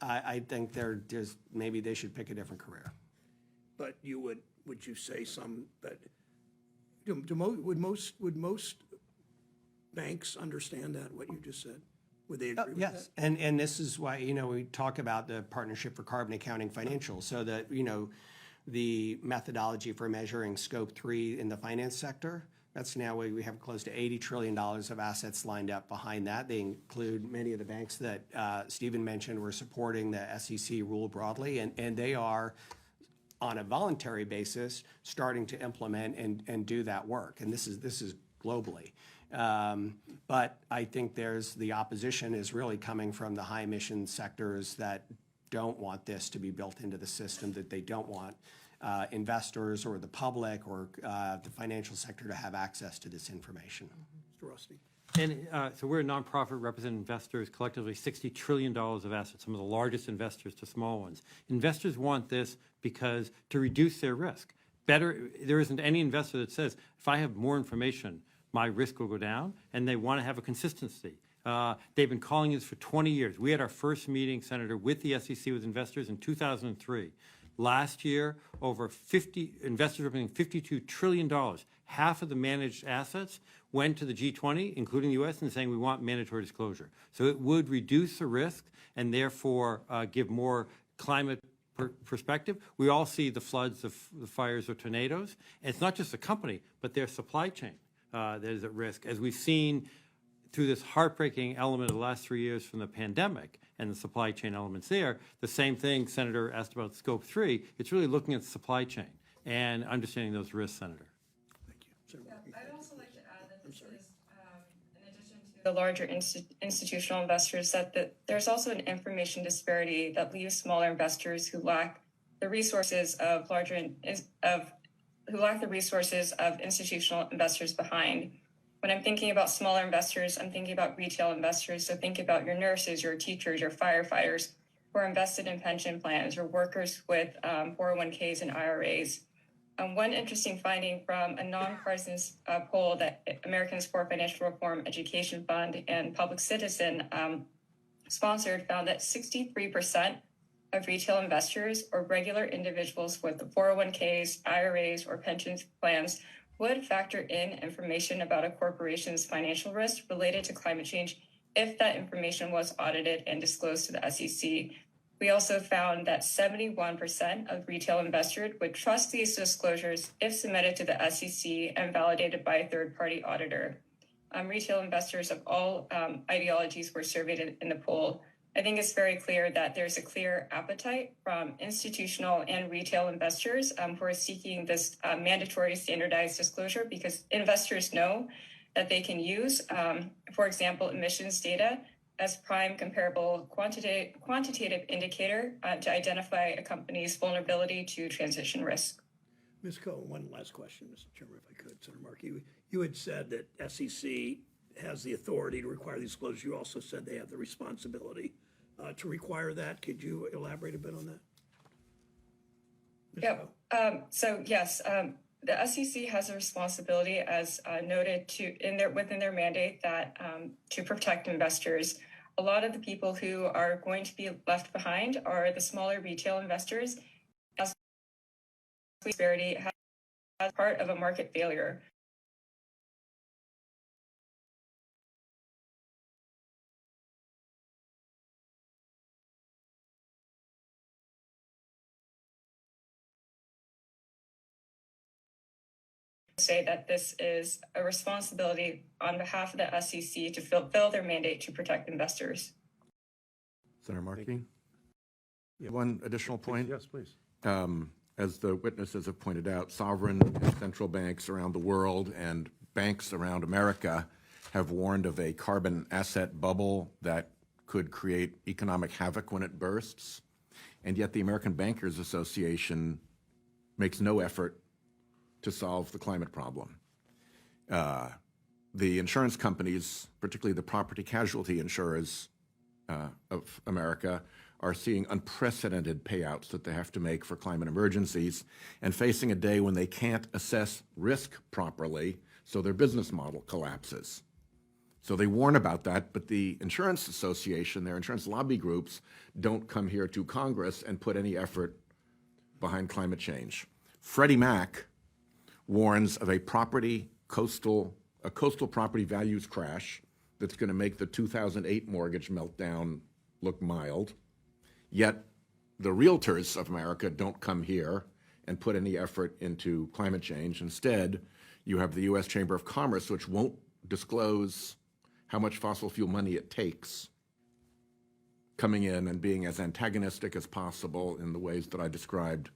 [SPEAKER 4] I think maybe they should pick a different career.
[SPEAKER 8] But would you say would most banks understand that, what you just said? Would they agree with that?
[SPEAKER 4] Yes, and this is why, we talk about the Partnership for Carbon Accounting Financials, so that, the methodology for measuring Scope 3 in the finance sector, that's now we have close to $80 trillion of assets lined up behind that. They include many of the banks that Stephen mentioned were supporting the SEC rule broadly, and they are, on a voluntary basis, starting to implement and do that work. And this is globally. But I think the opposition is really coming from the high emission sectors that don't want this to be built into the system, that they don't want investors or the public or the financial sector to have access to this information.
[SPEAKER 8] Mr. Rothstein.
[SPEAKER 3] And so we're a nonprofit representing investors, collectively $60 trillion of assets, some of the largest investors to small ones. Investors want this because to reduce their risk. There isn't any investor that says, if I have more information, my risk will go down, and they want to have a consistency. They've been calling this for 20 years. We had our first meeting, Senator, with the SEC with investors in 2003. Last year, over 50 investors representing $52 trillion. Half of the managed assets went to the G20, including the U.S., and saying we want mandatory disclosure. So it would reduce the risk and therefore give more climate perspective. We all see the floods, the fires, or tornadoes. And it's not just the company, but their supply chain that is at risk. As we've seen through this heartbreaking element of the last 3 years from the pandemic and the supply chain elements there, the same thing Senator asked about Scope 3, it's really looking at the supply chain and understanding those risks, Senator.
[SPEAKER 8] Thank you.
[SPEAKER 5] I'd also like to add that this is, in addition to the larger institutional investors, that there's also an information disparity that leaves smaller investors who lack the resources of institutional investors behind. When I'm thinking about smaller investors, I'm thinking about retail investors. So think about your nurses, your teachers, your firefighters who are invested in pension plans, or workers with 401ks and IRAs. One interesting finding from a nonpartisan poll that Americans for Financial Reform Education Fund and Public Citizen sponsored found that 63% of retail investors or regular individuals with 401ks, IRAs, or pension plans would factor in information about a corporation's financial risk related to climate change if that information was audited and disclosed to the SEC. We also found that 71% of retail investors would trust these disclosures if submitted to the SEC and validated by a third-party auditor. Retail investors of all ideologies were surveyed in the poll. I think it's very clear that there's a clear appetite from institutional and retail investors who are seeking this mandatory standardized disclosure because investors know that they can use, for example, emissions data as prime comparable quantitative indicator to identify a company's vulnerability to transition risk.
[SPEAKER 8] Ms. Coe, one last question, Mr. Chairman, if I could. Senator Markey, you had said that SEC has the authority to require these disclosures. You also said they have the responsibility to require that. Could you elaborate a bit on that? Ms. Coe?
[SPEAKER 5] So yes, the SEC has a responsibility, as noted, within their mandate that to protect investors. A lot of the people who are going to be left behind are the smaller retail investors, as disparity has part of a market failure. Say that this is a responsibility on behalf of the SEC to fulfill their mandate to protect investors.
[SPEAKER 7] Senator Markey? One additional point.
[SPEAKER 2] Yes, please.
[SPEAKER 7] As the witnesses have pointed out, sovereign and central banks around the world and banks around America have warned of a carbon asset bubble that could create economic havoc when it bursts. And yet the American Bankers Association makes no effort to solve the climate problem. The insurance companies, particularly the property casualty insurers of America, are seeing unprecedented payouts that they have to make for climate emergencies and facing a day when they can't assess risk properly, so their business model collapses. So they warn about that, but the insurance association, their insurance lobby groups, don't come here to Congress and put any effort behind climate change. Freddie Mac warns of a coastal property values crash that's going to make the 2008 mortgage meltdown look mild. Yet the realtors of America don't come here and put any effort into climate change. Instead, you have the U.S. Chamber of Commerce, which won't disclose how much fossil fuel money it takes, coming in and being as antagonistic as possible in the ways that I described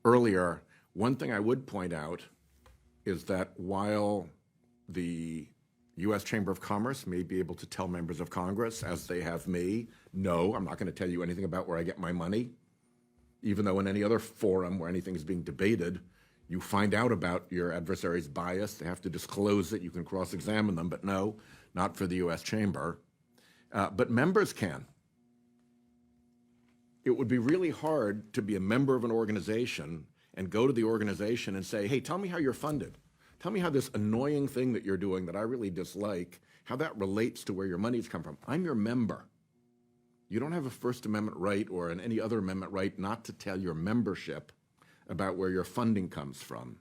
[SPEAKER 7] earlier. One thing I would point out is that while the U.S. Chamber of Commerce may be able to tell members of Congress, as they have me, no, I'm not going to tell you anything about where I get my money, even though in any other forum where anything is being debated, you find out about your adversary's bias. They have to disclose it. You can cross-examine them, but no, not for the U.S. Chamber. But members can. It would be really hard to be a member of an organization and go to the organization and say, hey, tell me how you're funded. Tell me how this annoying thing that you're doing that I really dislike, how that relates to where your money's come from. I'm your member. You don't have a First Amendment right or any other amendment right not to tell your membership about where your funding comes from.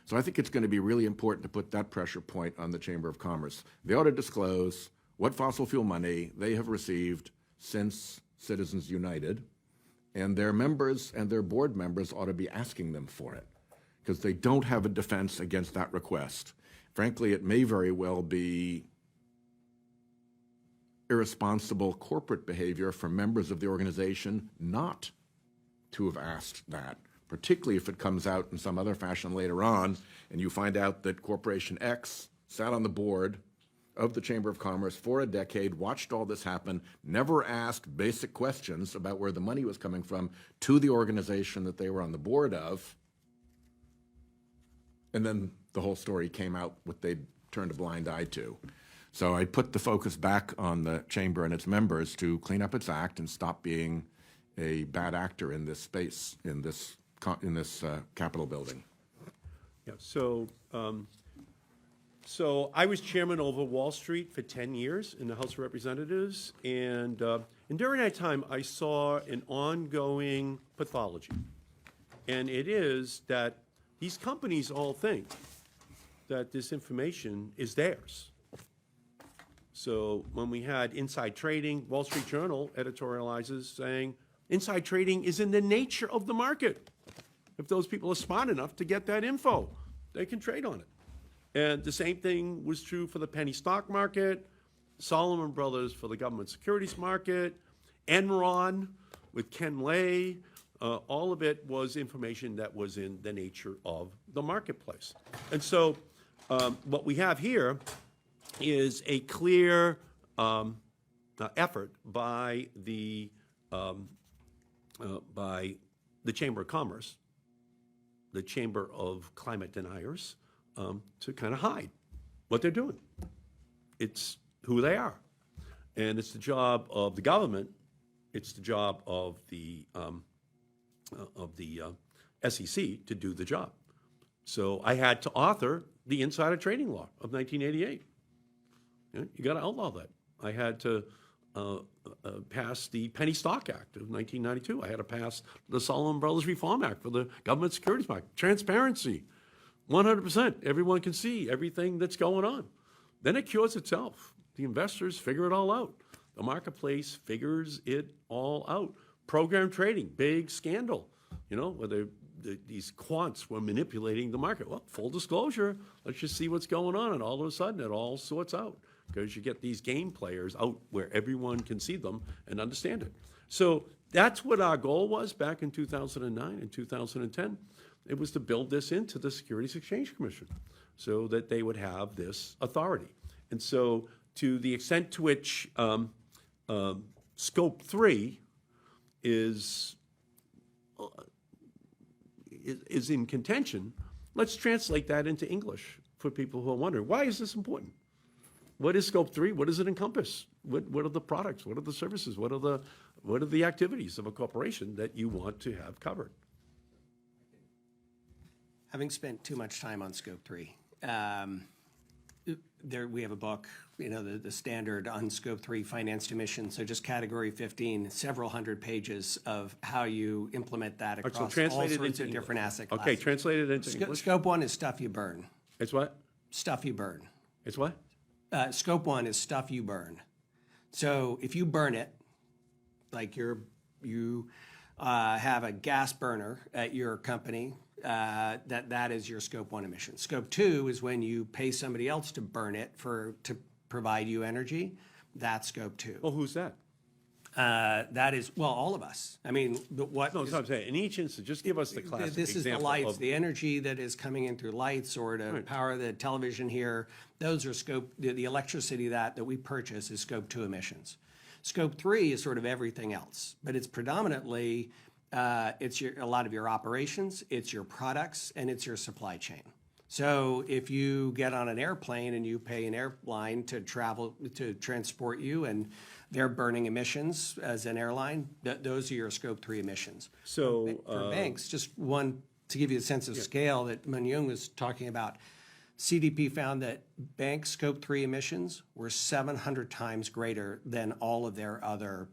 [SPEAKER 7] So I think it's going to be really important to put that pressure point on the Chamber of Commerce. They ought to disclose what fossil fuel money they have received since Citizens United, and their members and their board members ought to be asking them for it, because they don't have a defense against that request. Frankly, it may very well be irresponsible corporate behavior from members of the organization not to have asked that, particularly if it comes out in some other fashion later on and you find out that Corporation X sat on the board of the Chamber of Commerce for a decade, watched all this happen, never asked basic questions about where the money was coming from to the organization that they were on the board of, and then the whole story came out what they'd turned a blind eye to. So I put the focus back on the Chamber and its members to clean up its act and stop being a bad actor in this space, in this Capitol building.
[SPEAKER 2] Yeah, so I was chairman over Wall Street for 10 years in the House of Representatives, and during that time, I saw an ongoing pathology, and it is that these companies all think that this information is theirs. So when we had inside trading, Wall Street Journal editorializes saying, Inside trading is in the nature of the market. If those people are smart enough to get that info, they can trade on it. And the same thing was true for the penny stock market, Solomon Brothers for the government securities market, Enron with Ken Lay. All of it was information that was in the nature of the marketplace. And so what we have here is a clear effort by the Chamber of Commerce, the Chamber of Climate Deniers, to kind of hide what they're doing. It's who they are. And it's the job of the government, it's the job of the SEC to do the job. So I had to author the insider trading law of 1988. You got to outlaw that. I had to pass the Penny Stock Act of 1992. I had to pass the Solomon Brothers Reform Act for the government securities market. Transparency, 100%. Everyone can see everything that's going on. Then it cures itself. The investors figure it all out. The marketplace figures it all out. Program trading, big scandal, where these quants were manipulating the market. Well, full disclosure, let's just see what's going on. And all of a sudden, it all sorts out because you get these game players out where everyone can see them and understand it. So that's what our goal was back in 2009 and 2010. It was to build this into the Securities Exchange Commission so that they would have this authority. And so to the extent to which Scope 3 is in contention, let's translate that into English for people who are wondering, why is this important? What is Scope 3? What does it encompass? What are the products? What are the services? What are the activities of a corporation that you want to have covered?
[SPEAKER 4] Having spent too much time on Scope 3, we have a book, the standard on Scope 3 financed emissions, so just Category 15, several hundred pages of how you implement that across all sorts of different asset classes.
[SPEAKER 2] Okay, translate it into English.
[SPEAKER 4] Scope 1 is stuff you burn.
[SPEAKER 2] It's what?
[SPEAKER 4] Stuff you burn.
[SPEAKER 2] It's what?
[SPEAKER 4] Scope 1 is stuff you burn. So if you burn it, like you have a gas burner at your company, that is your Scope 1 emission. Scope 2 is when you pay somebody else to burn it to provide you energy. That's Scope 2.
[SPEAKER 2] Well, who's that?
[SPEAKER 4] That is, all of us. I mean, what?
[SPEAKER 2] No, that's what I'm saying. In each instance, just give us the classic example.
[SPEAKER 4] This is the lights, the energy that is coming in through lights or to power the television here. Those are the electricity that we purchase is Scope 2 emissions. Scope 3 is sort of everything else, but it's predominantly, a lot of your operations, it's your products, and it's your supply chain. So if you get on an airplane and you pay an airline to transport you and they're burning emissions as an airline, those are your Scope 3 emissions.
[SPEAKER 2] So
[SPEAKER 4] for banks, just one to give you a sense of scale that Mun-Young was talking about, CDP found that bank Scope 3 emissions were 700 times greater than all of their other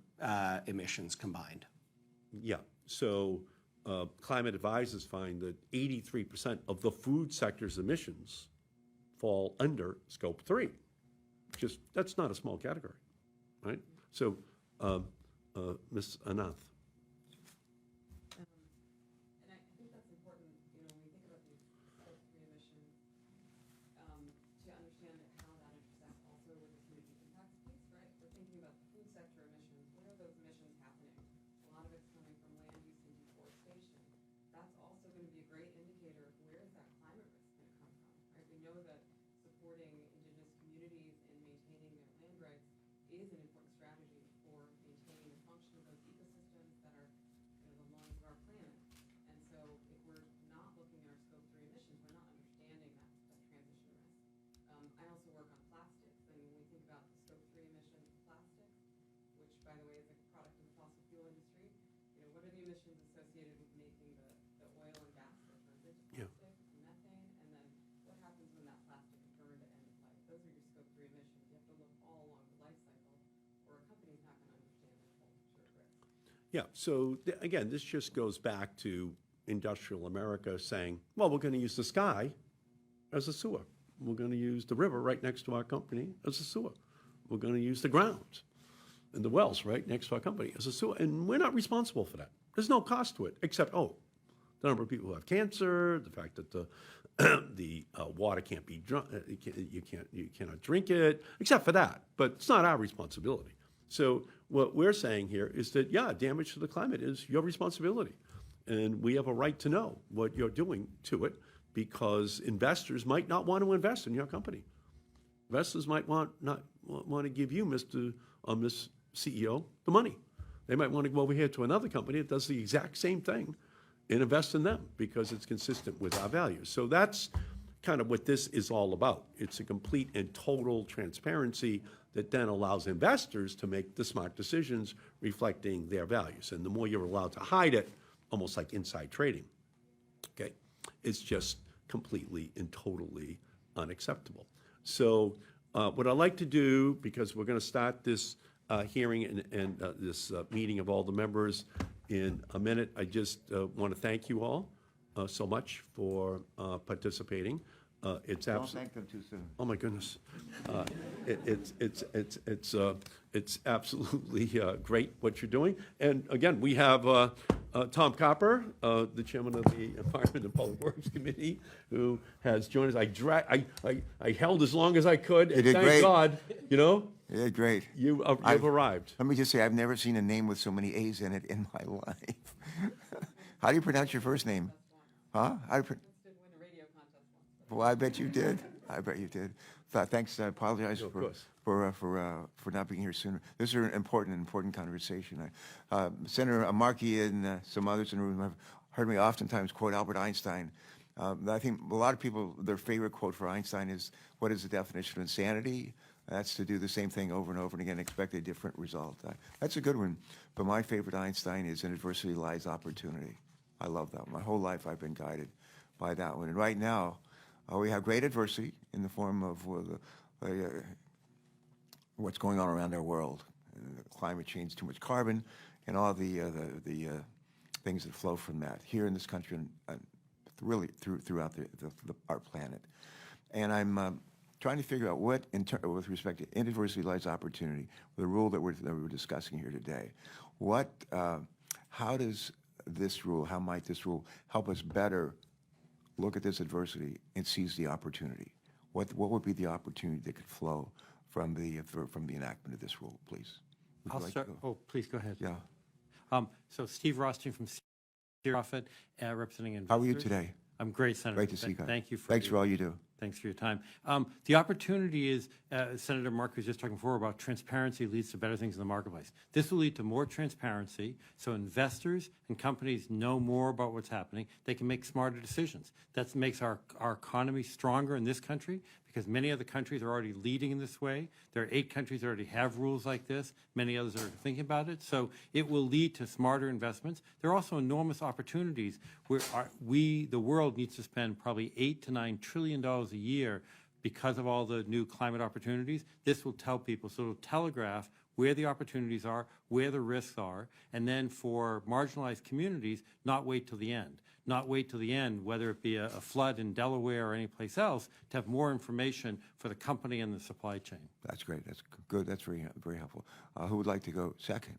[SPEAKER 4] emissions combined.
[SPEAKER 2] Yeah. So climate advisors find that 83% of the food sector's emissions fall under Scope 3. That's not a small category, right? So, Ms. Anath.
[SPEAKER 6] And I think that's important, when we think about these Scope 3 emissions, to understand how that intersects also with the community impact piece, right? We're thinking about the food sector emissions. Where are those emissions happening? A lot of it's coming from land use and deforestation. That's also going to be a great indicator of where is that climate risk going to come from, right? We know that supporting indigenous communities in maintaining their land rights is an important strategy for maintaining the function of those ecosystems that are the lungs of our planet. And so if we're not looking at our Scope 3 emissions, we're not understanding that transition risk. I also work on plastics, and when we think about the Scope 3 emissions of plastics, which, by the way, is a product of the fossil fuel industry, what are the emissions associated with making the oil and gas that turns into plastic, methane, and then what happens when that plastic is burned at end of life? Those are your Scope 3 emissions. You have to look all along the life cycle, or a company's not going to understand the full picture of risk.
[SPEAKER 2] Yeah, so again, this just goes back to industrial America saying, well, we're going to use the sky as a sewer. We're going to use the river right next to our company as a sewer. We're going to use the ground and the well's right next to our company is a sewer, and we're not responsible for that. There's no cost to it, except, the number of people who have cancer, the fact that the water can't be drunk, you cannot drink it, except for that. But it's not our responsibility. So what we're saying here is that, damage to the climate is your responsibility. And we have a right to know what you're doing to it, because investors might not want to invest in your company. Investors might not want to give you, Mr. Miss CEO, the money. They might want to go over here to another company that does the exact same thing and invest in them because it's consistent with our values. So that's kind of what this is all about. It's a complete and total transparency that then allows investors to make the smart decisions reflecting their values. And the more you're allowed to hide it, almost like inside trading, okay, it's just completely and totally unacceptable. So what I'd like to do, because we're going to start this hearing and this meeting of all the members in a minute, I just want to thank you all so much for participating. It's
[SPEAKER 9] Don't thank them too soon.
[SPEAKER 2] Oh my goodness, it's absolutely great what you're doing. And again, we have Tom Copper, the chairman of the Environment and Public Works Committee, who has joined us. I held as long as I could.
[SPEAKER 9] You did
[SPEAKER 2] Thank
[SPEAKER 9] great.
[SPEAKER 2] God,
[SPEAKER 9] You did great.
[SPEAKER 2] you've arrived.
[SPEAKER 9] Let me just say, I've never seen a name with so many A's in it in my life. How do you pronounce your first name? Huh? Well, I bet you did. I bet you did. Thanks. I apologize for not being here sooner. This is an important conversation. Senator Markey and some others in the room have heard me oftentimes quote Albert Einstein. I think a lot of people, their favorite quote for Einstein is, "What is the definition of insanity?" That's to do the same thing over and over and again, expect a different result. That's a good one. But my favorite Einstein is, "In adversity lies opportunity." I love that one. My whole life I've been guided by that one. And right now, we have great adversity in the form of what's going on around our world, climate change, too much carbon, and all the things that flow from that here in this country and really throughout our planet. And I'm trying to figure out what, with respect to in adversity lies opportunity, the rule that we're discussing here today. How does this rule? How might this rule help us better look at this adversity and seize the opportunity? What would be the opportunity that could flow from the enactment of this rule, please?
[SPEAKER 3] I'll start. Oh, please go ahead.
[SPEAKER 9] Yeah.
[SPEAKER 3] So Steve Rothstein from Profit, representing investors.
[SPEAKER 9] How are you today?
[SPEAKER 3] I'm great, Senator.
[SPEAKER 9] Great to see you guys.
[SPEAKER 3] Thank you for
[SPEAKER 9] Thanks for all you do.
[SPEAKER 3] Thanks for your time. The opportunity is, Senator Markey was just talking before about transparency leads to better things in the marketplace. This will lead to more transparency, so investors and companies know more about what's happening. They can make smarter decisions. That makes our economy stronger in this country, because many other countries are already leading in this way. There are 8 countries that already have rules like this. Many others are thinking about it. So it will lead to smarter investments. There are also enormous opportunities where the world needs to spend probably $8 to $9 trillion a year because of all the new climate opportunities. This will tell people, so it'll telegraph where the opportunities are, where the risks are, and then for marginalized communities, not wait till the end. Not wait till the end, whether it be a flood in Delaware or anyplace else, to have more information for the company and the supply chain.
[SPEAKER 9] That's great. That's good. That's very helpful. Who would like to go second?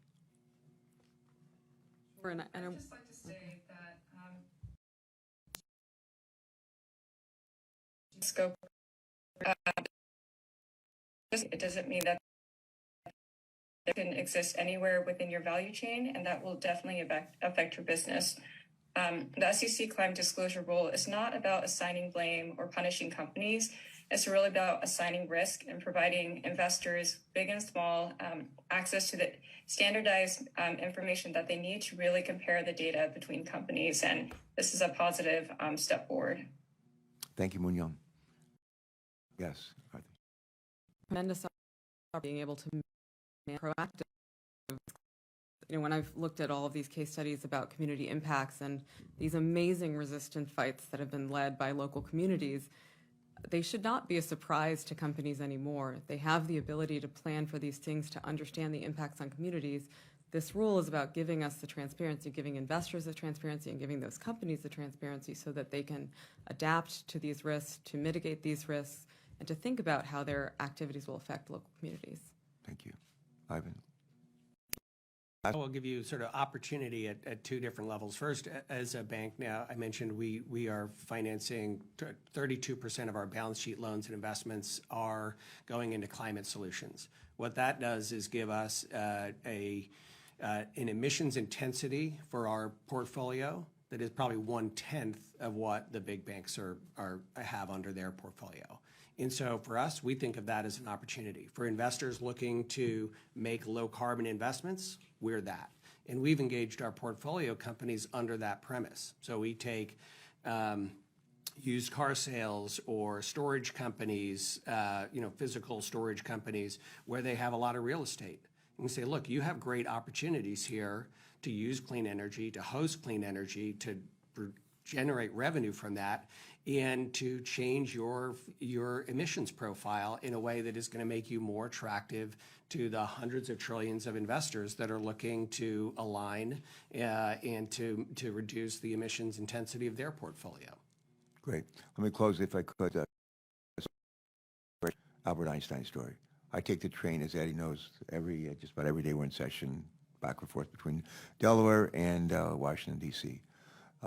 [SPEAKER 5] I'd just like to say that scope, it doesn't mean that it can exist anywhere within your value chain, and that will definitely affect your business. The SEC climate disclosure rule is not about assigning blame or punishing companies. It's really about assigning risk and providing investors, big and small, access to the standardized information that they need to really compare the data between companies. And this is a positive step forward.
[SPEAKER 9] Thank you, Munyon. Yes.
[SPEAKER 6] Tremendous being able to be proactive. When I've looked at all of these case studies about community impacts and these amazing resistance fights that have been led by local communities, they should not be a surprise to companies anymore. They have the ability to plan for these things, to understand the impacts on communities. This rule is about giving us the transparency, giving investors the transparency, and giving those companies the transparency so that they can adapt to these risks, to mitigate these risks, and to think about how their activities will affect local communities.
[SPEAKER 9] Thank you. Ivan.
[SPEAKER 4] I'll give you sort of opportunity at two different levels. First, as a bank now, I mentioned we are financing 32% of our balance sheet loans and investments are going into climate solutions. What that does is give us an emissions intensity for our portfolio that is probably 1/10 of what the big banks have under their portfolio. And so for us, we think of that as an opportunity. For investors looking to make low carbon investments, we're that. And we've engaged our portfolio companies under that premise. So we take used car sales or storage companies, physical storage companies where they have a lot of real estate. And we say, look, you have great opportunities here to use clean energy, to host clean energy, to generate revenue from that, and to change your emissions profile in a way that is going to make you more attractive to the hundreds of trillions of investors that are looking to align and to reduce the emissions intensity of their portfolio.
[SPEAKER 9] Great. Let me close, if I could, Albert Einstein story. I take the train, as Eddie knows, just about every day we're in session, back and forth between Delaware and Washington, D.C.,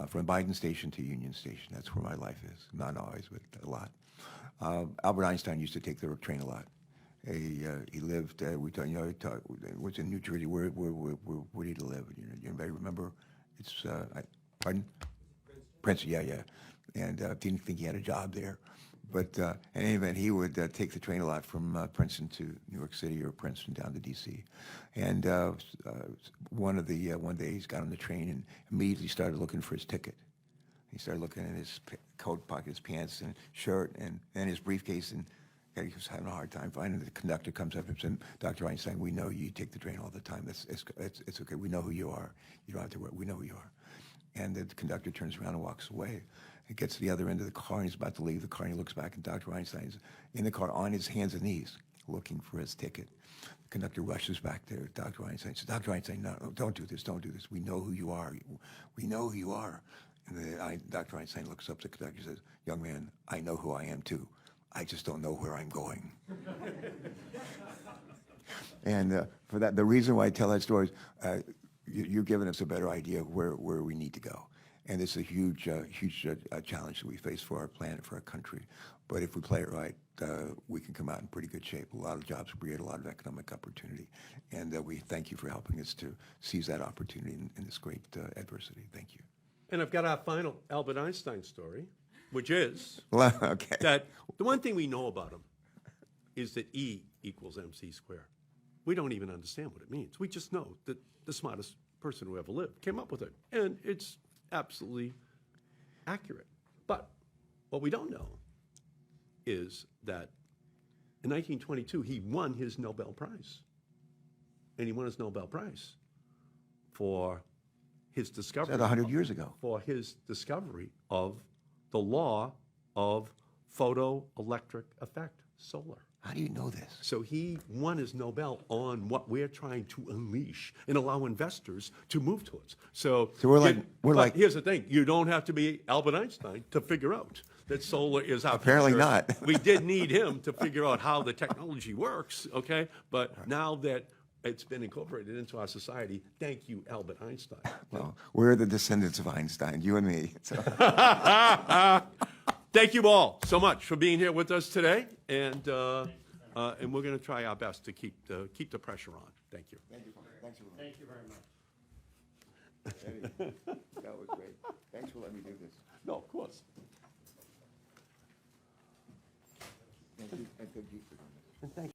[SPEAKER 9] from Biden Station to Union Station. That's where my life is. Not always, but a lot. Albert Einstein used to take the train a lot. He lived, was in New Jersey. Where did he live? Anybody remember? It's, pardon? Princeton, yeah. And didn't think he had a job there. But in any event, he would take the train a lot from Princeton to New York City or Princeton down to D.C. And one day he's got on the train and immediately started looking for his ticket. He started looking in his coat pocket, his pants and shirt, and his briefcase, and he was having a hard time finding it. The conductor comes up and says, "Dr. Einstein, we know you take the train all the time. It's okay. We know who you are. You don't have to worry. We know who you are." And the conductor turns around and walks away. He gets to the other end of the car, and he's about to leave the car, and he looks back, and Dr. Einstein's in the car on his hands and knees looking for his ticket. The conductor rushes back there. Dr. Einstein says, "Dr. Einstein, no, don't do this, don't do this. We know who you are. We know who you are." And Dr. Einstein looks up, the conductor says, "Young man, I know who I am too. I just don't know where I'm going." And for that, the reason why I tell that story is you're giving us a better idea of where we need to go. And it's a huge challenge that we face for our planet, for our country. But if we play it right, we can come out in pretty good shape. A lot of jobs create a lot of economic opportunity. And we thank you for helping us to seize that opportunity in this great adversity. Thank you.
[SPEAKER 2] And I've got our final Albert Einstein story, which is
[SPEAKER 9] okay.
[SPEAKER 2] that the one thing we know about him is that E equals MC squared. We don't even understand what it means. We just know that the smartest person who ever lived came up with it. And it's absolutely accurate. But what we don't know is that in 1922, he won his Nobel Prize. And he won his Nobel Prize for his discovery.
[SPEAKER 9] That's 100 years ago.
[SPEAKER 2] For his discovery of the law of photoelectric effect, solar.
[SPEAKER 9] How do you know this?
[SPEAKER 2] So he won his Nobel on what we're trying to unleash and allow investors to move towards. So we're like, here's the thing: you don't have to be Albert Einstein to figure out that solar is our
[SPEAKER 9] apparently
[SPEAKER 2] future.
[SPEAKER 9] not.
[SPEAKER 2] We did need him to figure out how the technology works. Okay, but now that it's been incorporated into our society, thank you, Albert Einstein.
[SPEAKER 9] Well, we're the descendants of Einstein, you and me. So.
[SPEAKER 2] Thank you all so much for being here with us today, and we're going to try our best to keep the pressure on. Thank you.
[SPEAKER 9] Thank you. Thanks for
[SPEAKER 3] Thank you very much.
[SPEAKER 9] Eddie, that was great. Thanks for letting me do this.
[SPEAKER 2] No, of course.
[SPEAKER 9] Thank you for doing this.
[SPEAKER 2] And thank